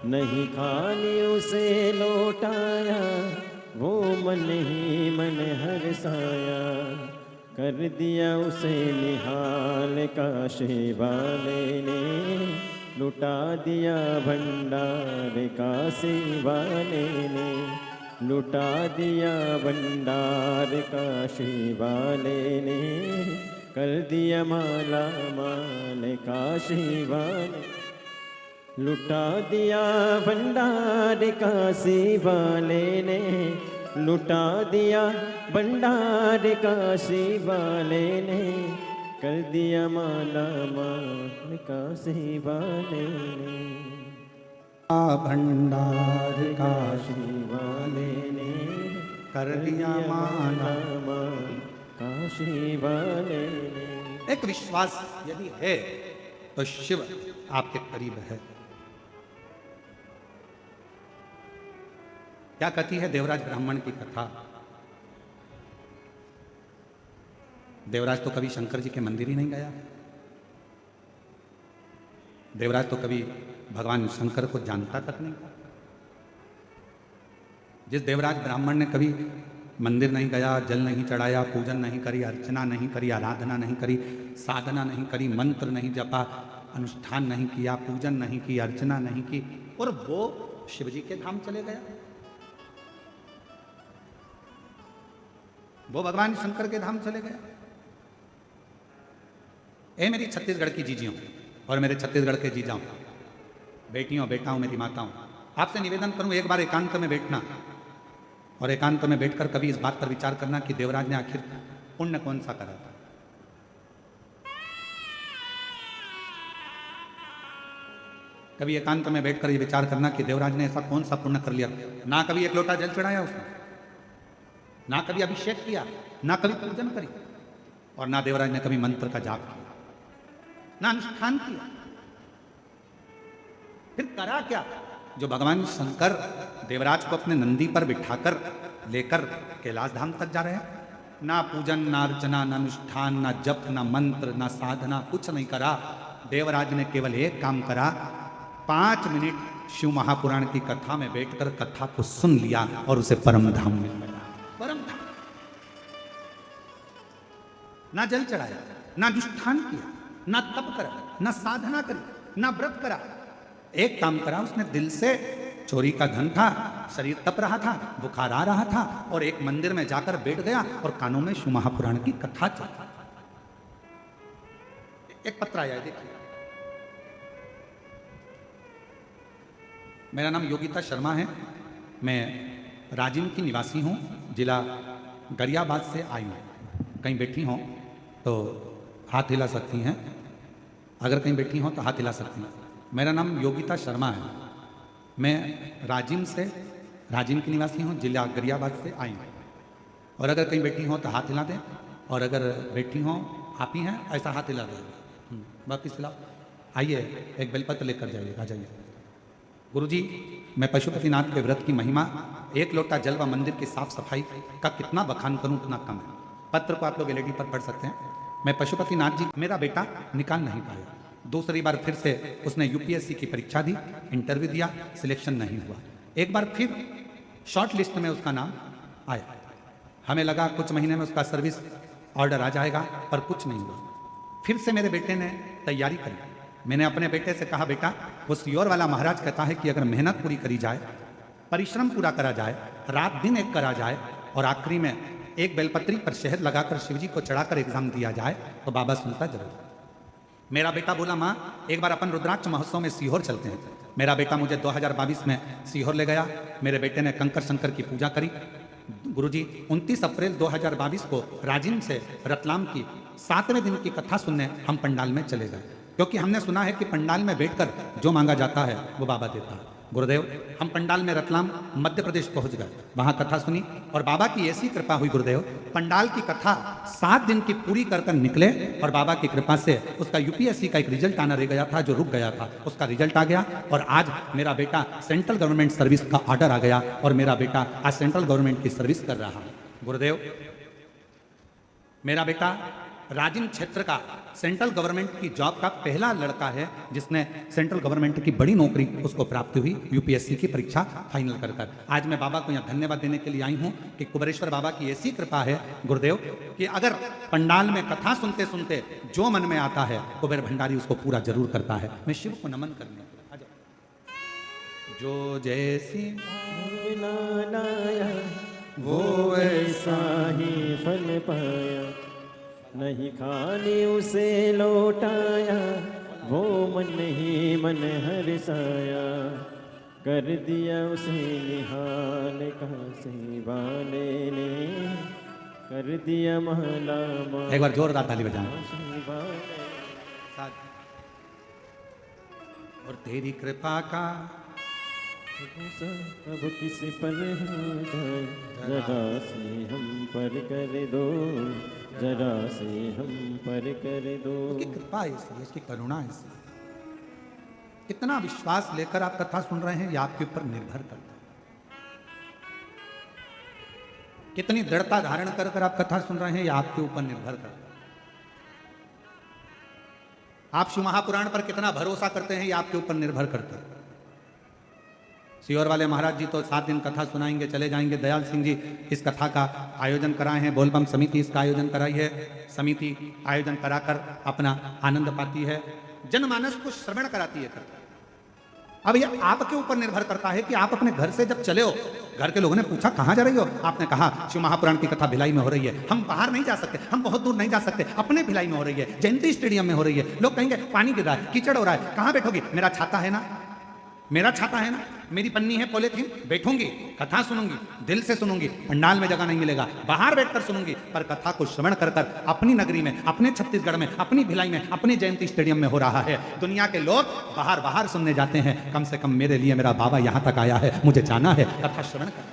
नहीं खाली उसे लौटाया, वो मन ही मन हरसाया, कर दिया उसे निहाल काशी वाले ने, लुटा दिया भंडार काशी वाले ने, लुटा दिया भंडार काशी वाले ने, कर दिया माला माल काशी वाले, लुटा दिया भंडार काशी वाले ने, लुटा दिया भंडार काशी वाले ने, कर दिया माला माल काशी वाले ने, भंडार काशी काशी वाले ने, कर दिया माला। माल काशी वाले ने। एक विश्वास यदि है तो शिव आपके करीब है। क्या कहती है देवराज ब्राह्मण की कथा? देवराज तो कभी शंकर जी के मंदिर ही नहीं गया, देवराज तो कभी भगवान शंकर को जानता तक नहीं। जिस देवराज ब्राह्मण ने कभी मंदिर नहीं गया, जल नहीं चढ़ाया, पूजन नहीं करी, अर्चना नहीं करी, आराधना नहीं करी, साधना नहीं करी, मंत्र नहीं जपा, अनुष्ठान नहीं किया, पूजन नहीं की, अर्चना नहीं की, और वो शिव जी के धाम चले गया, वो भगवान शंकर के धाम चले गया। ए मेरी छत्तीसगढ़ की जीजियों और मेरे छत्तीसगढ़ के जीजाओं, बेटियों बेटाओं, मेरी माताओं, आपसे निवेदन करूं, एक बार एकांत में बैठना और एकांत में बैठकर कभी इस बात पर विचार करना कि देवराज ने आखिर पुण्य कौन सा करा था। कभी एकांत में बैठकर ये विचार करना कि देवराज ने ऐसा कौन सा पुण्य कर लिया, ना कभी एक लोटा जल चढ़ाया उसने, ना कभी अभिषेक किया, ना कभी पूजन करी, और ना देवराज ने कभी मंत्र का जाप किया, ना अनुष्ठान किया। फिर करा क्या? जो भगवान शंकर देवराज को अपने नंदी पर बिठाकर लेकर कैलाश धाम तक जा रहे हैं, ना पूजन, ना अर्चना, ना अनुष्ठान, ना जप, ना मंत्र, ना साधना, कुछ नहीं करा। देवराज ने केवल एक काम करा, 5 मिनट शिव महापुराण की कथा में बैठकर कथा को सुन लिया और उसे परम धाम में गया। परम धाम। ना जल चढ़ाया, ना अनुष्ठान किया, ना तप करा, ना साधना करी, ना व्रत करा। एक काम करा उसने, दिल से, चोरी का धन था, शरीर तप रहा था, बुखार आ rहा था, और एक मंदिर में जाकर बैठ गया और कानों में शिव महापुराण की कथा चल। एक पत्र आया है, देखिए। मेरा नाम योगिता शर्मा है, मैं राजिम की निवासी हूँ, जिला गरियाबाद से आई हूँ। कहीं बैठी हों तो हाथ हिला सकती हैं, अगर कहीं बैठी हों तो हाथ हिला सकती हैं। मेरा नाम योगिता शर्मा है, मैं राजिम की निवासी हूँ, जिला गरियाबाद से आई हूँ। और अगर कहीं बैठी हों तो हाथ हिला दें, और अगर बैठी हों आप ही हैं, ऐसा हाथ हिला दो। वापिस हिलाओ। आइए एक बेलपत्र लेकर जाइए, आ जाइए। गुरुजी, मैं पशुपतिनाथ के व्रत की महिमा, एक लोटा जल व मंदिर की साफ सफाई का कितना बखान करूं उतना कम है। पत्र को आप लोग एलईडी पर पढ़ सकते हैं। मैं पशुपतिनाथ जी, मेरा बेटा निकाल नहीं पाया। दूसरी बार फिर से उसने यूपीएससी की परीक्षा दी, इंटरव्यू दिया, सिलेक्शन नहीं हुआ। एक बार फिर शॉर्ट लिस्ट में उसका नाम आया। हमें लगा कुछ महीने में उसका सर्विस ऑर्डर आ जाएगा, पर कुछ नहीं हुआ। फिर से मेरे बेटे ने तैयारी करी। मैंने अपने बेटे से कहा, बेटा वो सियोर वाला महाराज कहता है कि अगर मेहनत पूरी करी जाए, परिश्रम पूरा करा जाए, रात दिन एक करा जाए और आखिरी में एक बेलपत्री पर शहद लगाकर शिवजी को चढ़ाकर एग्जाम दिया जाए तो बाबा सुनता जरूर। मेरा बेटा बोला, माँ एक बार अपन रुद्राक्ष महोत्सव में सीहोर चलते हैं। मेरा बेटा मुझे 2022 में सीहोर ले गया। मेरे बेटे ने कंकर शंकर की पूजा करी। गुरुजी 29 अप्रैल 2022 को राजिम से रतलाम की 7वें दिन की कथा सुनने हम पंडाल में चले गए, क्योंकि हमने सुना है कि पंडाल में बैठकर जो मांगा जाता है वो बाबा देता है। गुरुदेव, हम पंडाल में रतलाम मध्य प्रदेश पहुंच गए, वहां कथा सुनी और बाबा की ऐसी कृपा हुई गुरुदेव, पंडाल की कथा 7 दिन की पूरी कर निकले और बाबा की कृपा से उसका यूपीएससी का एक रिजल्ट आना रह गया था जो रुक गया था, उसका रिजल्ट आ गया और आज मेरा बेटा सेंट्रल गवर्नमेंट सर्विस का ऑर्डर आ गया और मेरा बेटा आज सेंट्रल गवर्नमेंट की सर्विस कर रहा है। गुरुदेव, मेरा बेटा राजिम क्षेत्र का सेंट्रल गवर्नमेंट की जॉब का पहला लड़का है जिसने सेंट्रल गवर्नमेंट की बड़ी नौकरी उसको प्राप्त हुई यूपीएससी की परीक्षा फाइनल कर। आज मैं बाबा को यहाँ धन्यवाद देने के लिए आई हूँ कि कुबेरेश्वर बाबा की ऐसी कृपा है गुरुदेव कि अगर पंडाल में कथा सुनते सुनते जो मन में आता है कुबेर भंडारी उसको पूरा जरूर करता है। मैं शिव को नमन करने जो जैसी वो ऐसा ही फल पाया, नहीं खाने उसे लौटाया, वो मन ही मन हर्षाया, कर दिया उसे निहाल काशी वाले ने, कर दिया महला एक बार जोरदार ताली बजाना। और तेरी कृपा का अब किस पर हो जाए, जरा से हम पर कर दो, जरा से हम पर कर दो। उसकी कृपा ऐसी, उसकी करुणा ऐसी। कितना विश्वास लेकर आप कथा सुन रहे हैं ये आपके ऊपर निर्भर करता है। कितनी दृढ़ता धारण कर कर आप कथा सुन रहे हैं ये आपके ऊपर निर्भर करता है। आप शिव महापुराण पर कितना भरोसा करते हैं ये आपके ऊपर निर्भर करता है। सीहोर वाले महाराज जी तो 7 दिन कथा सुनाएंगे, चले जाएंगे। दयाल सिंह जी इस कथा का आयोजन कराए हैं, बोलबम समिति इसका आयोजन कराई है, समिति आयोजन कराकर अपना आनंद पाती है, जनमानस को श्रवण कराती है। अब ये आपके ऊपर निर्भर करता है कि आप अपने घर से जब चले हो, घर के लोगों ने पूछा कहाँ जा रही हो, आपने कहा शिव महापुराण की कथा भिलाई में हो रही है, हम बाहर नहीं जा सकते, हम बहुत दूर नहीं जा सकते, अपने भिलाई में हो रही है, जयंती स्टेडियम में हो रही है। लोग कहेंगे पानी गिर रहा है, कीचड़ हो रहा है, कहाँ बैठोगी? मेरा छाता है ना, मेरा छाता है ना, मेरी पन्नी है पॉलीथीन, बैठूंगी, कथा सुनूंगी, दिल से सुनूंगी। पंडाल में जगह नहीं मिलेगा, बाहर बैठकर सुनूंगी, पर कथा को श्रवण कर कर अपनी नगरी में, अपने छत्तीसगढ़ में, अपनी भिलाई में, अपनी जयंती स्टेडियम में हो रहा है। दुनिया के लोग बाहर बाहर सुनने जाते हैं, कम से कम मेरे लिए मेरा बाबा यहां तक आया है, मुझे जाना है, कथा श्रवण करना,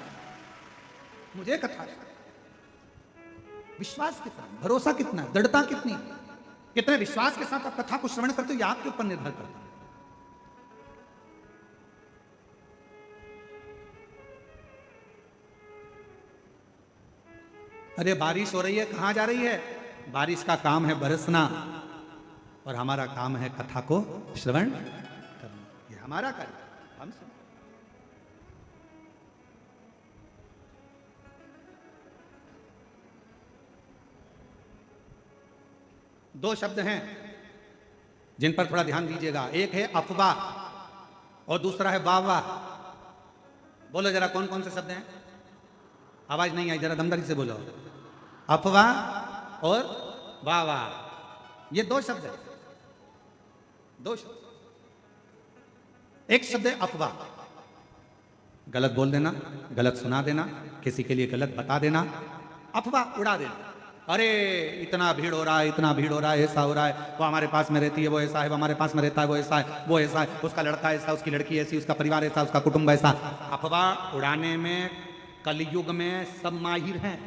मुझे कथा। विश्वास कितना, भरोसा कितना, दृढ़ता कितनी, कितने विश्वास के साथ आप कथा को श्रवण करते हो ये आपके ऊपर निर्भर करता है। अरे बारिश हो रही है, कहां जा रही है? बारिश का काम है बरसना और हमारा काम है कथा को श्रवण करना, ये हमारा कार्य, हम सुन। दो शब्द हैं जिन पर थोड़ा ध्यान दीजिएगा, एक है अफवाह और दूसरा है वाह वाह। बोलो जरा कौन कौन से शब्द हैं? आवाज नहीं आई, जरा दमदारी से बोलो। अफवाह और वाह वाह, ये दो शब्द है, दो शब्द। एक शब्द है अफवाह, गलत बोल देना, गलत सुना देना, किसी के लिए गलत बता देना, अफवाह उड़ा देना। अरे इतना भीड़ हो रहा है, इतना भीड़ हो रहा है, ऐसा हो रहा है, वो हमारे पास में रहती है, वो ऐसा है, वो हमारे पास में रहता है, वो ऐसा है, वो ऐसा है, उसका लड़का ऐसा, उसकी लड़की ऐसी, उसका परिवार ऐसा, उसका कुटुंब ऐसा। अफवाह उड़ाने में कलयुग में सब माहिर हैं,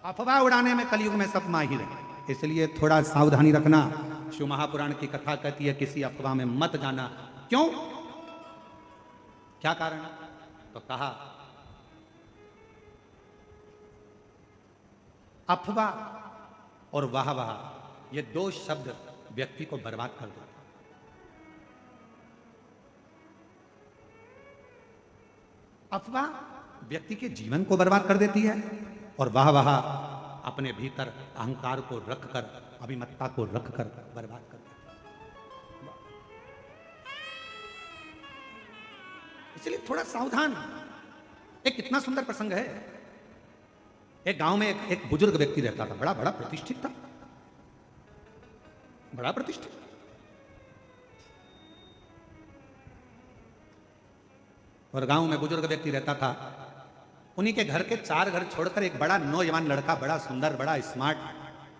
अफवाह उड़ाने में कलयुग में सब माहिर हैं। इसलिए थोड़ा सावधानी रखना। शिव महापुराण की कथा कहती है किसी अफवाह में मत जाना। क्यों, क्या कारण? तो कहा अफवाह और वाह वाह ये दो शब्द व्यक्ति को बर्बाद कर देते। अफवाह व्यक्ति के जीवन को बर्बाद कर देती है और वाह वाह अपने भीतर अहंकार को रखकर, अभिमतता को रखकर बर्बाद कर देती है। इसलिए थोड़ा सावधान। एक कितना सुंदर प्रसंग है। एक गांव में एक बुजुर्ग व्यक्ति रहता था, बड़ा बड़ा प्रतिष्ठित था, बड़ा प्रतिष्ठित। और गांव में बुजुर्ग व्यक्ति रहता था। उन्हीं के घर के 4 घर छोड़कर एक बड़ा नौजवान लड़का, बड़ा सुंदर, बड़ा स्मार्ट,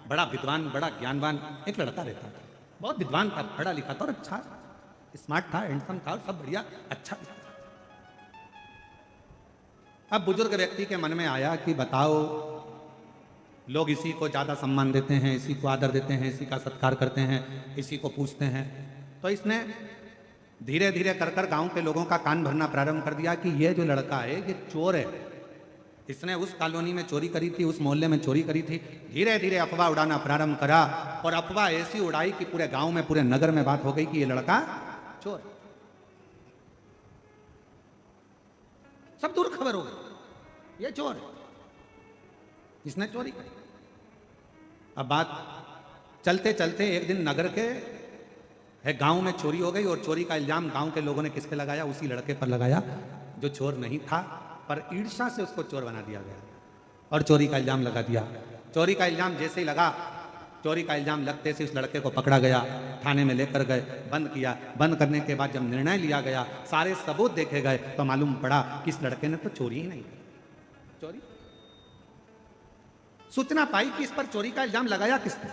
बड़ा विद्वान, बड़ा ज्ञानवान एक लड़का रहता था। बहुत विद्वान था, पढ़ा लिखा था और अच्छा स्मार्ट था, हैंडसम था, सब बढ़िया अच्छा था। अब बुजुर्ग व्यक्ति के मन में आया कि बताओ, लोग इसी को ज्यादा सम्मान देते हैं, इसी को आदर देते हैं, इसी का सत्कार करते हैं, इसी को पूछते हैं। तो इसने धीरे धीरे कर कर गांव के लोगों का कान भरना प्रारंभ कर दिया कि ये जो लड़का है ये चोर है। इसने उस कॉलोनी में चोरी करी थी, उस मोहल्ले में चोरी करी थी। धीरे धीरे अफवाह उड़ाना प्रारंभ करा और अफवाह ऐसी उड़ाई कि पूरे गांव में, पूरे नगर में बात हो गई कि ये लड़का चोर है। सब दूर खबर हो गई, ये चोर है, इसने चोरी करी। अब बात चलते चलते एक दिन नगर के गांव में चोरी हो गई और चोरी का इल्जाम गांव के लोगों ने किस पे लगाया? उसी लड़के पर लगाया जो चोर नहीं था, पर ईर्ष्या से उसको चोर बना दिया गया और चोरी का इल्जाम लगा दिया। चोरी का इल्जाम जैसे ही लगा, चोरी का इल्जाम लगते से उस लड़के को पकड़ा गया, थाने में लेकर गए, बंद किया। बंद करने के बाद जब निर्णय लिया गया, सारे सबूत देखे गए, तो मालूम पड़ा कि इस लड़के ने तो चोरी ही नहीं की। चोरी सूचना पाई कि इस पर चोरी का इल्जाम लगाया किसने?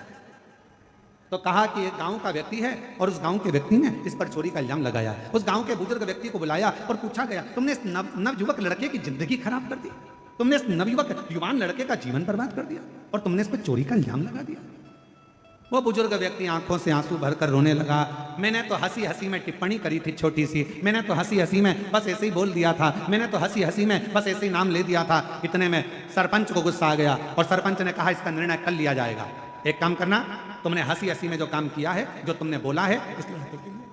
तो कहा कि एक गांव का व्यक्ति है और उस गांव के व्यक्ति ने इस पर चोरी का इल्जाम लगाया। उस गांव के बुजुर्ग व्यक्ति को बुलाया और पूछा गया, तुमने इस नवयुवक लड़के की जिंदगी खराब कर दी, तुमने इस नवयुवक युवान लड़के का जीवन बर्बाद कर दिया और तुमने इस पर चोरी का इल्जाम लगा दिया। वो बुजुर्ग व्यक्ति आंखों से आंसू भरकर रोने लगा। मैंने तो हंसी हंसी में टिप्पणी करी थी छोटी सी, मैंने तो हंसी हंसी में बस ऐसे ही बोल दिया था, मैंने तो हंसी हंसी में बस ऐसे ही नाम ले दिया था। इतने में सरपंच को गुस्सा आ गया और सरपंच ने कहा इसका निर्णय कल लिया जाएगा। एक काम करना, तुमने हंसी हंसी में जो काम किया है, जो तुमने बोला है इस लड़के के लिए,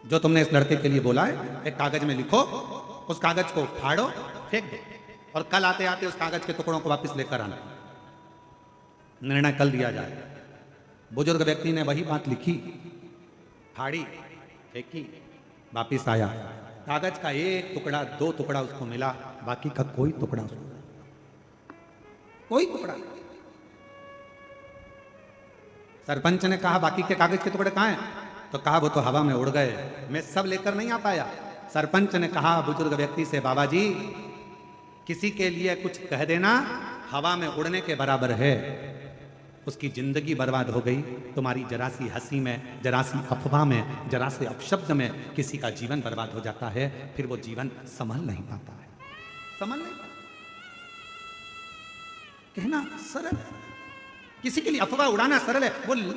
जो तुमने इस लड़के के लिए बोला है, एक कागज में लिखो, उस कागज को फाड़ो, फेंक दो और कल आते आते उस कागज के टुकड़ों को वापस लेकर आना। निर्णय कल दिया जाए। बुजुर्ग व्यक्ति ने वही बात लिखी, फाड़ी, फेंकी, वापिस आया। कागज का एक टुकड़ा, 2 टुकड़ा उसको मिला, बाकी का कोई टुकड़ा उसको, कोई टुकड़ा। सरपंच ने कहा बाकी के कागज के टुकड़े कहाँ हैं? तो कहा वो तो हवा में उड़ गए, मैं सब लेकर नहीं आ पाया। सरपंच ने कहा बुजुर्ग व्यक्ति से, बाबा जी किसी के लिए कुछ कह देना हवा में उड़ने के बराबर है। उसकी जिंदगी बर्बाद हो गई। तुम्हारी जरा सी हंसी में, जरा सी अफवाह में, जरा से अपशब्द में किसी का जीवन बर्बाद हो जाता है, फिर वो जीवन संभल नहीं पाता है, संभल नहीं पाता। कहना सरल है, किसी के लिए अफवाह उड़ाना सरल है।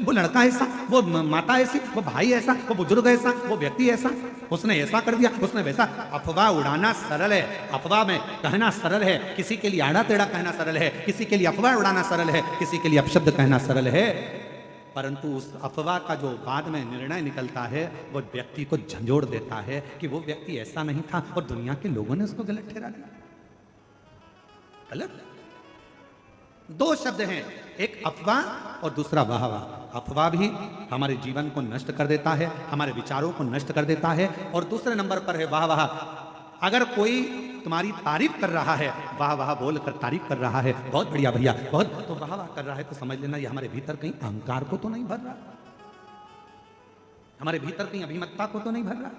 वो लड़का ऐसा, वो माता ऐसी, वो भाई ऐसा, वो बुजुर्ग ऐसा, वो व्यक्ति ऐसा, उसने ऐसा कर दिया, उसने वैसा। अफवाह उड़ाना सरल है, अफवाह में कहना सरल है, किसी के लिए आड़ा टेढ़ा कहना सरल है, किसी के लिए अफवाह उड़ाना सरल है, किसी के लिए अपशब्द कहना सरल है। परंतु उस अफवाह का जो बाद में निर्णय निकलता है, वो व्यक्ति को झंझोड़ देता है कि वो व्यक्ति ऐसा नहीं था और दुनिया के लोगों ने उसको गलत ठहरा दिया। गलत 2 शब्द हैं, एक अफवाह और दूसरा वाह वाह। अफवाह भी हमारे जीवन को नष्ट कर देता है, हमारे विचारों को नष्ट कर देता है। और दूसरे नंबर पर है वाह वाह। अगर कोई तुम्हारी तारीफ कर रहा है, वाह वाह बोलकर तारीफ कर रहा है, बहुत बढ़िया भैया, बहुत, तो वाह वाह कर रहा है, तो समझ लेना ये हमारे भीतर कहीं अहंकार को तो नहीं भर रहा, हमारे भीतर कहीं अभिमतता को तो नहीं भर रहा।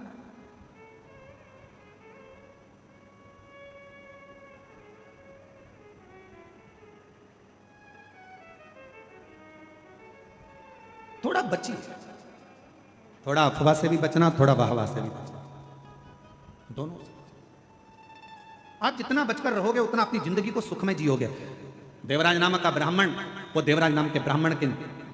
थोड़ा बचिए, थोड़ा अफवाह से भी बचना, थोड़ा वाहवाह से भी बचना, दोनों से। आप जितना बचकर रहोगे उतना अपनी जिंदगी को सुख में जियोगे। देवराज नामक का ब्राह्मण, वो देवराज नाम के ब्राह्मण के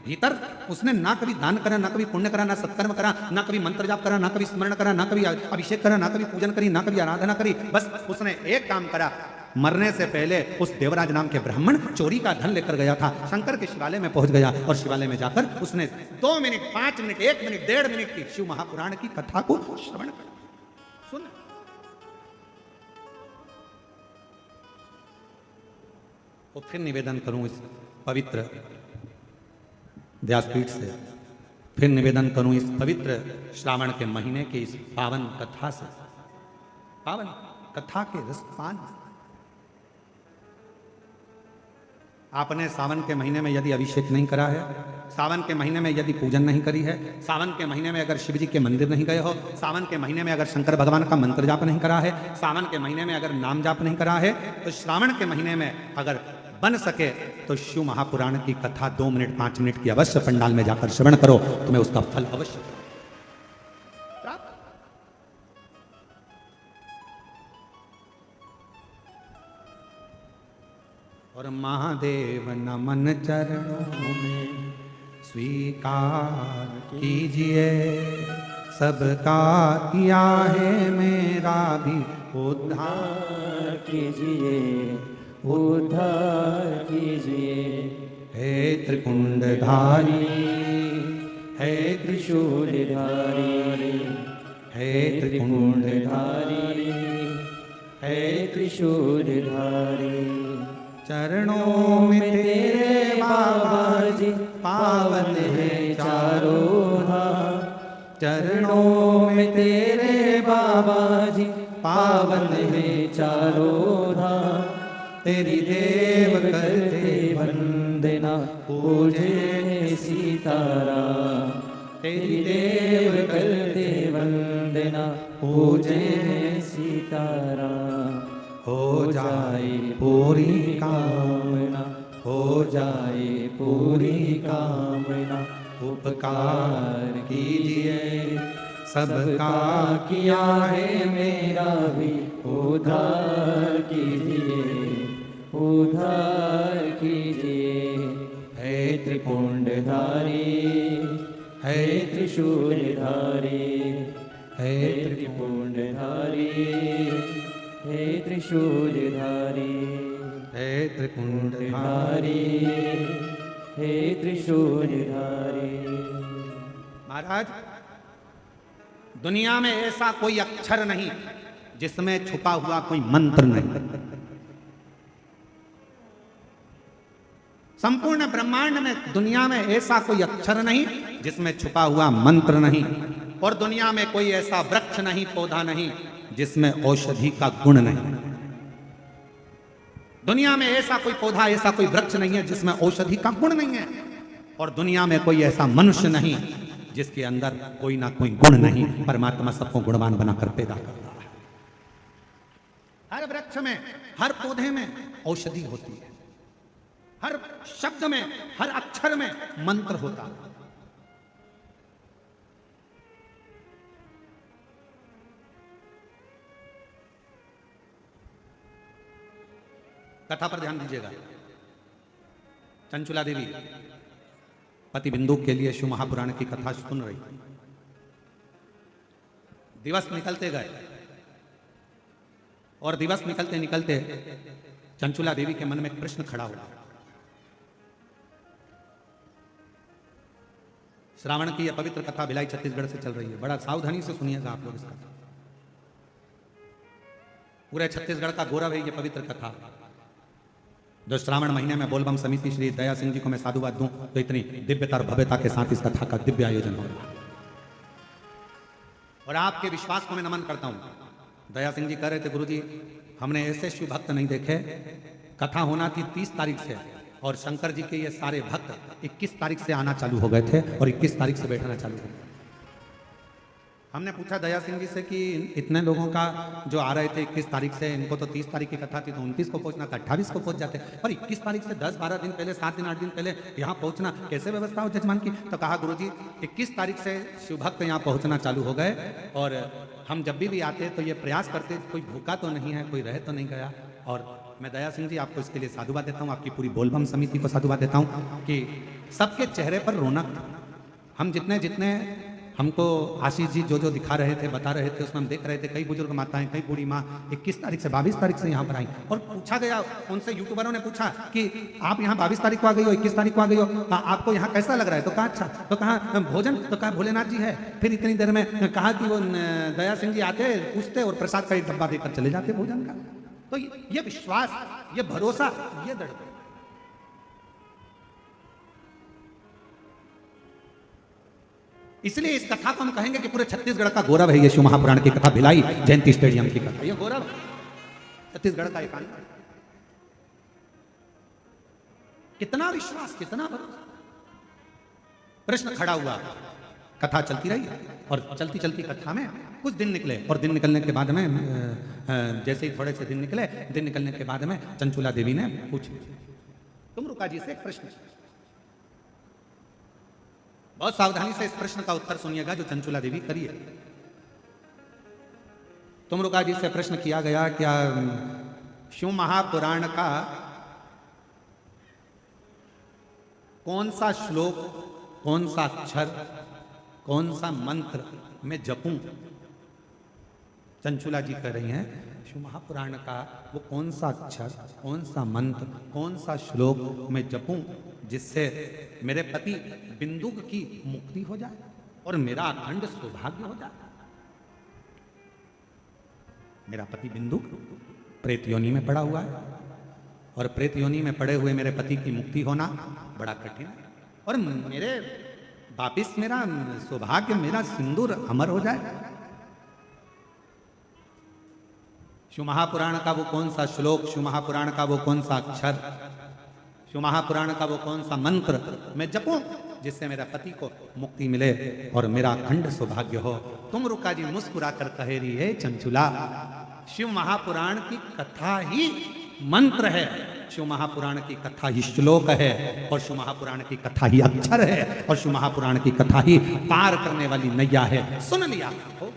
भीतर उसने ना कभी दान करा, ना कभी पुण्य करा, ना सत्कर्म करा, ना कभी मंत्र जाप करा, ना कभी स्मरण करा, ना कभी अभिषेक करा, ना कभी पूजन करी, ना कभी आराधना करी। बस उसने एक काम करा, मरने से पहले उस देवराज नाम के ब्राह्मण चोरी का धन लेकर गया था, शंकर के शिवालय में पहुंच गया और शिवालय में जाकर उसने 2 मिनट, 5 मिनट, 1 मिनट, 1.5 मिनट की शिव महापुराण की कथा को श्रवण कर सुन। और फिर निवेदन करूं इस पवित्र व्यासपीठ से, फिर निवेदन करूं इस पवित्र श्रावण के महीने की इस पावन कथा से, पावन कथा के रसपान। आपने सावन के महीने में यदि अभिषेक नहीं करा है, सावन के महीने में यदि पूजन नहीं करी है, सावन के महीने में अगर शिव जी के मंदिर नहीं गए हो, सावन के महीने में अगर शंकर भगवान का मंत्र जाप नहीं करा है, सावन के महीने में अगर नाम जाप नहीं करा है, तो श्रावण के महीने में अगर बन सके तो शिव महापुराण की कथा 2 मिनट 5 मिनट की अवश्य पंडाल में जाकर श्रवण करो, तुम्हें उसका फल अवश्य प्राप्त। और महादेव नमन चरणों में स्वीकार कीजिए, सबका किया है मेरा भी उद्धार कीजिए, उद्धार कीजिए। हे त्रिपुंडधारी, हे त्रिशूलधारी, हे त्रिपुंडधारी, हे त्रिशूलधारी। चरणों में तेरे बाबा जी पावन है चारों धाम, चरणों में तेरे बाबा जी पावन है चारों धाम। तेरी देव करते वंदना पूजे सीताराम, तेरी देव करते वंदना पूजे सीताराम। हो जाए पूरी कामना, हो जाए पूरी कामना। उपकार कीजिए, सबका किया है मेरा भी उद्धार कीजिए, उद्धार कीजिए। हे त्रिपुंडधारी, हे त्रिशूलधारी, हे त्रिपुंडधारी, हे त्रिशूलधारी, हे त्रिपुंडधारी। हे त्रिशूलधारी। महाराज, दुनिया में ऐसा कोई अक्षर नहीं जिसमें छुपा हुआ कोई मंत्र नहीं। संपूर्ण ब्रह्मांड में, दुनिया में ऐसा कोई अक्षर नहीं जिसमें छुपा हुआ मंत्र नहीं। और दुनिया में कोई ऐसा वृक्ष नहीं, पौधा नहीं जिसमें औषधि का गुण नहीं। दुनिया में ऐसा कोई पौधा, ऐसा कोई वृक्ष नहीं है जिसमें औषधि का गुण नहीं है। और दुनिया में कोई ऐसा मनुष्य नहीं जिसके अंदर कोई ना कोई गुण नहीं। परमात्मा सबको गुणवान बनाकर पैदा करता है। हर वृक्ष में, हर पौधे में औषधि होती है, हर शब्द में, हर अक्षर में मंत्र होता है। कथा पर ध्यान दीजिएगा। चंचुला देवी पति बिंदु के लिए शिव महापुराण की कथा सुन रही। दिवस निकलते गए और दिवस निकलते निकलते चंचुला देवी के मन में एक प्रश्न खड़ा हुआ। श्रावण की यह पवित्र कथा भिलाई छत्तीसगढ़ से चल रही है। बड़ा सावधानी से सुनिएगा आप लोग इसका। पूरे छत्तीसगढ़ का गौरव है ये पवित्र कथा। जो श्रावण महीने में बोलबम समिति श्री दया सिंह जी को मैं साधुवाद दूं तो इतनी दिव्यता और भव्यता के साथ इस कथा का दिव्य आयोजन हो रहा है। और आपके विश्वास को मैं नमन करता हूं। दया सिंह जी कह रहे थे, गुरुजी हमने ऐसे शिव भक्त नहीं देखे। कथा होना थी 30 तारीख से और शंकर जी के ये सारे भक्त 21 तारीख से आना चालू हो गए थे और 21 तारीख से बैठना चालू हो गया। हमने पूछा दया सिंह जी से कि इतने लोगों का जो आ रहे थे 21 तारीख से, इनको तो 30 तारीख की कथा थी तो 29 को पहुंचना था, 28 को पहुंच जाते, और 21 तारीख से 10-12 दिन पहले, 7 दिन 8 दिन पहले यहाँ पहुंचना कैसे व्यवस्था हो जजमान की। तो कहा गुरुजी 21 तारीख से शिव भक्त यहाँ पहुंचना चालू हो गए और हम जब भी आते तो ये प्रयास करते कोई भूखा तो नहीं है, कोई रह तो नहीं गया, और मैं दया सिंह जी आपको इसके लिए साधुवाद देता हूँ, आपकी पूरी बोलबम समिति को साधुवाद देता हूँ कि सबके चेहरे पर रौनक था। हम जितने जितने हमको आशीष जी जो जो दिखा रहे थे, बता रहे थे, उसमें हम देख रहे थे कई बुजुर्ग माताएं, कई बूढ़ी माँ 21 तारीख से 22 तारीख से यहाँ पर आई और पूछा गया उनसे, यूट्यूबरों ने पूछा कि आप यहाँ 22 तारीख को आ गई हो, 21 तारीख को आ गई हो, आपको यहाँ कैसा लग रहा है? तो कहा अच्छा, तो कहा भोजन, तो कहा भोलेनाथ जी है। फिर इतनी देर में कहा कि वो दया सिंह जी आते, पूछते और प्रसाद का एक डब्बा देकर चले जाते भोजन का। तो ये विश्वास, ये भरोसा, ये दृढ़, इसलिए इस कथा को हम कहेंगे कि पूरे छत्तीसगढ़ का गौरव है ये शिव महापुराण की कथा, भिलाई जयंती स्टेडियम की कथा, ये गौरव छत्तीसगढ़ का एकांत। कितना विश्वास, कितना भरोसा। प्रश्न खड़ा हुआ, कथा चलती रही और चलती चलती कथा में कुछ दिन निकले और दिन निकलने के बाद में जैसे ही थोड़े से दिन निकले, दिन निकलने के बाद में चंचुला देवी ने पूछा, तुम रुका जी से एक प्रश्न। बहुत सावधानी से इस प्रश्न का उत्तर सुनिएगा जो चंचुला देवी करिए। तुमरुका जी से प्रश्न किया गया, क्या शिव महापुराण का कौन सा श्लोक, कौन सा अक्षर, कौन सा मंत्र मैं जपूं? चंचुला जी कह रही हैं शिव महापुराण का वो कौन सा अक्षर, कौन सा मंत्र, कौन सा श्लोक मैं जपूं जिससे मेरे पति बिंदुक की मुक्ति हो जाए और मेरा अखंड सौभाग्य हो जाए। मेरा पति बिंदुक प्रेत योनि में पड़ा हुआ है और प्रेत योनि में पड़े हुए मेरे पति की मुक्ति होना बड़ा कठिन है और मेरे वापिस मेरा सौभाग्य, मेरा सिंदूर अमर हो जाए। शिव महापुराण का वो कौन सा श्लोक, शिव महापुराण का वो कौन सा अक्षर, शिव महापुराण का वो कौन सा मंत्र मैं जपूं जिससे मेरा पति को मुक्ति मिले और मेरा अखंड सौभाग्य हो? तुम रुका जी मुस्कुराकर कह रही है चंचुला, शिव महापुराण की कथा ही मंत्र है, शिव महापुराण की कथा ही श्लोक है और शिव महापुराण की कथा ही अक्षर है और शिव महापुराण की कथा ही पार करने वाली नैया है। सुन लिया हो?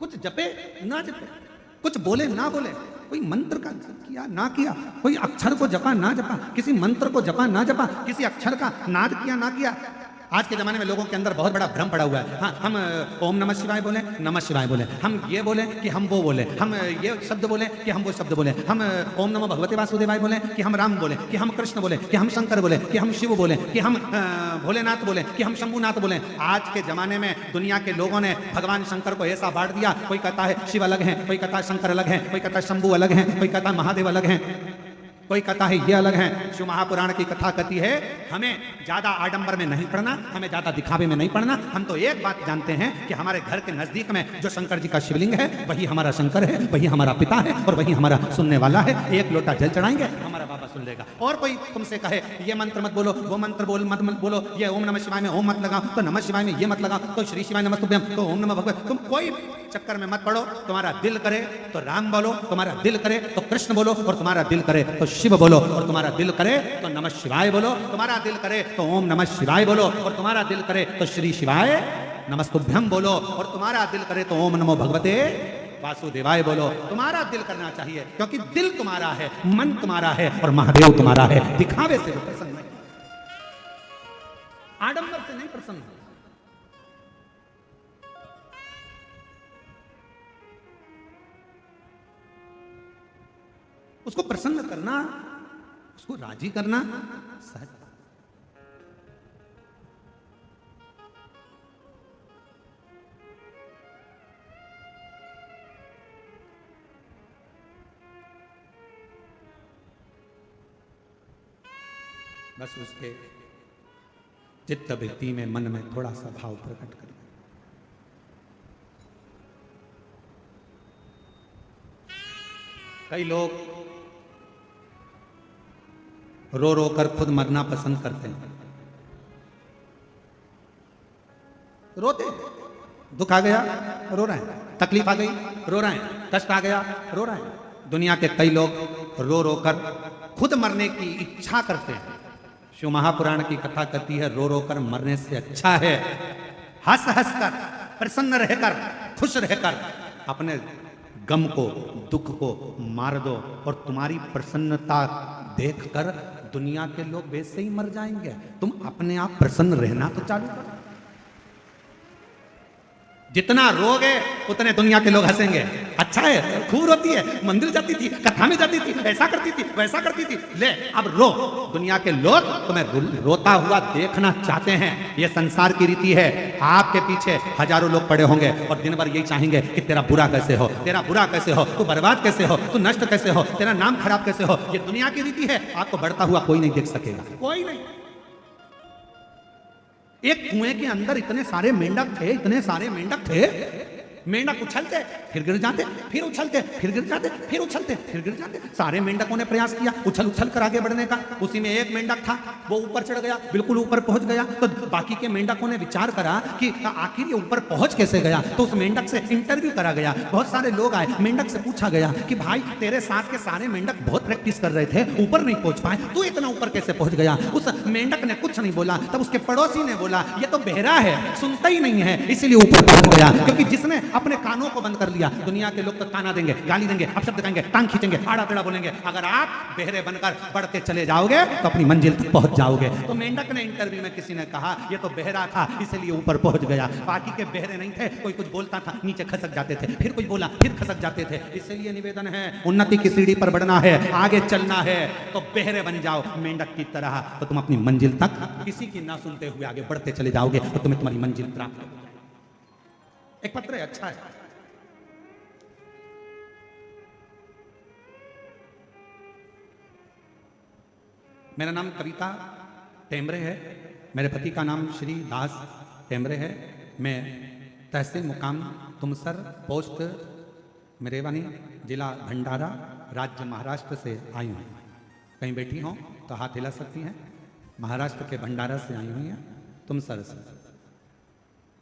कुछ जपे ना जपे, कुछ बोले ना बोले, कोई मंत्र का किया ना किया, कोई अक्षर को जपा ना जपा, किसी मंत्र को जपा ना जपा, किसी अक्षर का नाद किया ना किया। आज के जमाने में लोगों के अंदर बहुत बड़ा भ्रम पड़ा हुआ है। हाँ, हम ओम नमः शिवाय बोले, नमः शिवाय बोले, हम ये बोले कि हम वो बोले, हम ये शब्द बोले कि हम वो शब्द बोले, हम ओम नमः भगवते वासुदेवाय बोले कि हम राम बोले, कि हम कृष्ण बोले, कि हम शंकर बोले, कि हम शिव बोले, कि हम भोलेनाथ बोले, कि हम शंभुनाथ बोले। आज के जमाने में दुनिया के लोगों ने भगवान शंकर को ऐसा बांट दिया, कोई कहता है शिव अलग है, कोई कहता है शंकर अलग है, कोई कहता है शंभु अलग है, कोई कहता है महादेव अलग है, कोई कहता है ये अलग है। शिव महापुराण की कथा कहती है हमें ज्यादा आडंबर में नहीं पढ़ना, हमें ज्यादा दिखावे में नहीं पढ़ना। हम तो एक बात जानते हैं कि हमारे घर के नजदीक में जो शंकर जी का शिवलिंग है वही हमारा शंकर है, वही हमारा पिता है और वही हमारा सुनने वाला है। एक लोटा जल चढ़ाएंगे हमारा बाबा सुन लेगा। और कोई तुमसे कहे ये मंत्र मत बोलो, वो मंत्र मत बोलो, ये ओम नमः शिवाय में ओम मत लगाओ, तो नमः शिवाय में ये मत लगाओ, तो श्री शिवाय नमस्तुभ्यम, तो ओम नमः भगवते, तुम कोई चक्कर में मत पड़ो। तुम्हारा दिल करे तो राम बोलो, तुम्हारा दिल करे तो कृष्ण बोलो, और तुम्हारा दिल करे तो शिव बोलो, और तुम्हारा दिल करे तो नमः शिवाय बोलो, तुम्हारा दिल करे तो ओम नमः शिवाय बोलो, और तुम्हारा दिल करे तो श्री शिवाय नमस्तुभ्यम बोलो, और तुम्हारा दिल करे तो ओम नमो भगवते वासुदेवाय बोलो। तुम्हारा दिल करना चाहिए क्योंकि दिल तुम्हारा है, मन तुम्हारा है और महादेव तुम्हारा है। दिखावे से प्रसन्न नहीं, आडंबर से नहीं प्रसन्न। उसको प्रसन्न करना, उसको राजी करना सहज। बस उसके चित्त वृत्ति में, मन में थोड़ा सा भाव प्रकट कर। कई लोग रो रो कर खुद मरना पसंद करते हैं। रोते, दुख आ गया रो रहे हैं, तकलीफ आ गई रो रहे हैं, कष्ट आ गया रो रहे हैं। दुनिया के कई लोग रो रो कर खुद मरने की इच्छा करते हैं। शिव महापुराण की कथा कहती है रो रो कर मरने से अच्छा है हंस हंस कर, प्रसन्न रहकर खुश रहकर अपने गम को, दुख को मार दो और तुम्हारी प्रसन्नता देखकर दुनिया के लोग वैसे ही मर जाएंगे। तुम अपने आप प्रसन्न रहना तो चालू करो। जितना रोगे उतने दुनिया के लोग हंसेंगे। अच्छा है, खूब रोती है, मंदिर जाती थी, कथा में जाती थी, ऐसा करती थी, वैसा करती थी, ले अब रो। दुनिया के लोग तुम्हें रोता हुआ देखना चाहते हैं। यह संसार की रीति है। आपके पीछे हजारों लोग पड़े होंगे और दिन भर यही चाहेंगे कि तेरा बुरा कैसे हो, तेरा बुरा कैसे हो, तू बर्बाद कैसे हो, तू नष्ट कैसे हो, तेरा नाम खराब कैसे हो। ये दुनिया की रीति है। आपको बढ़ता हुआ कोई नहीं देख सकेगा, कोई नहीं। एक कुएं के अंदर इतने सारे मेंढक थे, इतने सारे मेंढक थे। मेंढक उछलते फिर गिर जाते, फिर उछलते फिर गिर जाते, फिर उछलते फिर गिर जाते। सारे मेंढकों ने प्रयास किया उछल उछल कर आगे बढ़ने का। उसी में एक मेंढक था, वो ऊपर चढ़ गया, बिल्कुल ऊपर पहुंच गया। तो बाकी के मेंढकों ने विचार करा कि आखिर ये ऊपर पहुंच कैसे गया। तो उस मेंढक से इंटरव्यू करा गया। बहुत सारे लोग आए, मेंढक से पूछा गया कि भाई तेरे साथ के सारे मेंढक बहुत प्रैक्टिस कर रहे थे, ऊपर नहीं पहुंच पाए, तू इतना ऊपर कैसे पहुंच गया। उस मेंढक ने कुछ नहीं बोला। तब उसके पड़ोसी ने बोला ये तो बहरा है, सुनता ही नहीं है, इसीलिए ऊपर पहुंच गया। क्योंकि जिसने अपने कानों को कर लिया, दुनिया के लोग तो ताना देंगे, गाली देंगे, अपशब्द कहेंगे, टांग खींचेंगे, आड़ा टेढ़ा बोलेंगे। अगर आप बहरे बनकर बढ़ते चले जाओगे तो अपनी मंजिल तक पहुंच जाओगे। तो मेंढक ने इंटरव्यू में किसी ने कहा ये तो बहरा था इसलिए ऊपर पहुंच गया। बाकी के बहरे नहीं थे, कोई कुछ बोलता था नीचे खसक जाते थे, फिर कुछ बोला फिर खसक जाते थे। इसलिए निवेदन है, उन्नति की सीढ़ी पर बढ़ना है, आगे चलना है तो बहरे बन जाओ मेंढक की तरह। तो तुम अपनी मंजिल तक किसी की ना सुनते हुए आगे बढ़ते चले जाओगे और तुम्हें तुम्हारी मंजिल प्राप्त होगी। एक पत्र है, अच्छा है। मेरा नाम कविता टेमरे है। मेरे पति का नाम श्री दास टेमरे है। मैं तहसील मुकाम तुमसर, पोस्ट मेरेवानी, जिला भंडारा, राज्य महाराष्ट्र से आई हूँ। कहीं बैठी हों तो हाथ हिला सकती हैं। महाराष्ट्र के भंडारा से आई हुई हैं, तुमसर से।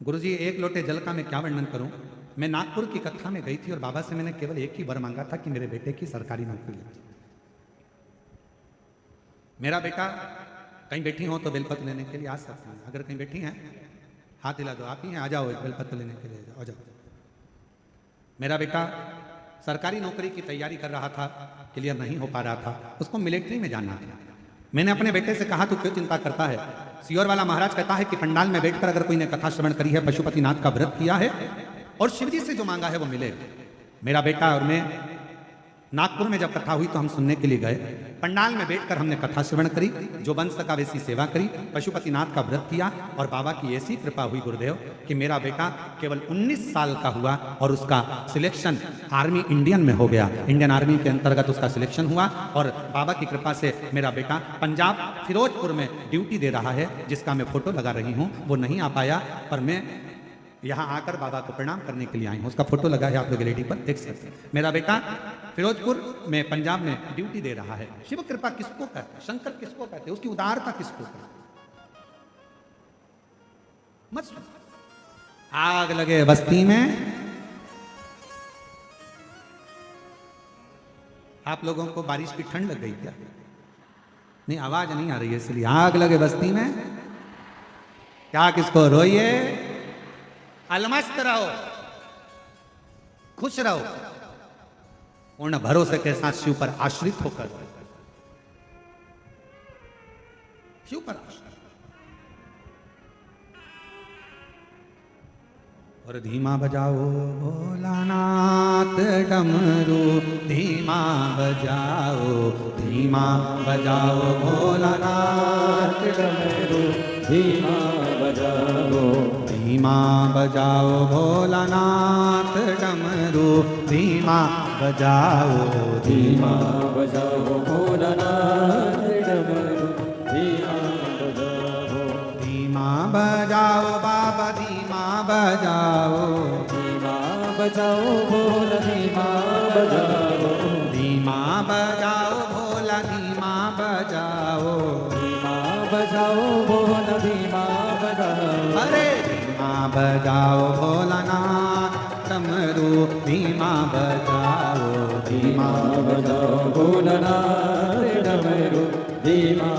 गुरुजी एक लोटे जल का मैं क्या वर्णन करूं। मैं नागपुर की कथा में गई थी और बाबा से मैंने केवल एक ही वर मांगा था कि मेरे बेटे की सरकारी नौकरी लग जाए। मेरा बेटा कहीं बैठी हो तो बेलपत्र लेने के लिए आ सकते हैं। अगर कहीं बैठी हैं हाथ हिला दो, आप ही हैं, आ जाओ बेलपत्र लेने के लिए, आ जाओ। मेरा बेटा सरकारी नौकरी की तैयारी कर रहा था, क्लियर नहीं हो पा रहा था, उसको मिलिट्री में जाना था। मैंने अपने बेटे से कहा तू क्यों चिंता करता है। सियोर वाला महाराज कहता है कि पंडाल में बैठकर अगर कोई ने कथा श्रवण करी है, पशुपतिनाथ का व्रत किया है और शिवजी से जो मांगा है वो मिलेगा। मेरा बेटा और मैं नागपुर में जब कथा हुई तो हम सुनने के लिए गए। पंडाल में बैठकर हमने कथा श्रवण करी, जो बन सका वैसी सेवा करी, पशुपतिनाथ का व्रत किया और बाबा की ऐसी कृपा हुई गुरुदेव कि मेरा बेटा केवल 19 साल का हुआ और उसका सिलेक्शन आर्मी इंडियन में हो गया। इंडियन आर्मी के अंतर्गत उसका सिलेक्शन हुआ और बाबा की कृपा से मेरा बेटा पंजाब फिरोजपुर में ड्यूटी दे रहा है, जिसका मैं फोटो लगा रही हूँ। वो नहीं आ पाया पर मैं यहाँ आकर बाबा को प्रणाम करने के लिए आई हूँ। उसका फोटो लगा है, आप लोग एलईडी पर देख सकते हैं। मेरा बेटा फिरोजपुर में पंजाब में ड्यूटी दे रहा है। शिव कृपा किसको कहते हैं, शंकर किसको कहते हैं, उसकी उदारता किसको कहते हैं। मत सुनो। आग लगे बस्ती में, आप लोगों को बारिश की ठंड लग गई क्या? नहीं, आवाज नहीं आ रही है इसलिए। आग लगे बस्ती में क्या किसको रोइए, अलमस्त रहो, खुश रहो, पूर्ण भरोसे के साथ शिव पर आश्रित होकर, शिव पर आश्रित। और धीमा बजाओ भोलानाथ डमरू, धीमा बजाओ, धीमा बजाओ भोलानाथ डमरू, धीमा बजाओ, धीमा बजाओ भोलानाथ डमरू, धीमा बजाओ, धीमा बजाओ भोलानाथ डमरू, धीमा बजाओ, धीमा बजाओ बाबा, धीमा बजाओ, धीमा बजाओ भोला, धीमा बजाओ, धीमा बजाओ भोला, धीमा बजाओ, धीमा बजाओ भोला, धीमा बजाओ, अरे धीमा बजाओ भोलानाथ डमरू, धीमा बजाओ, धीमा बजाओ भोलानाथ डमरू, धीमा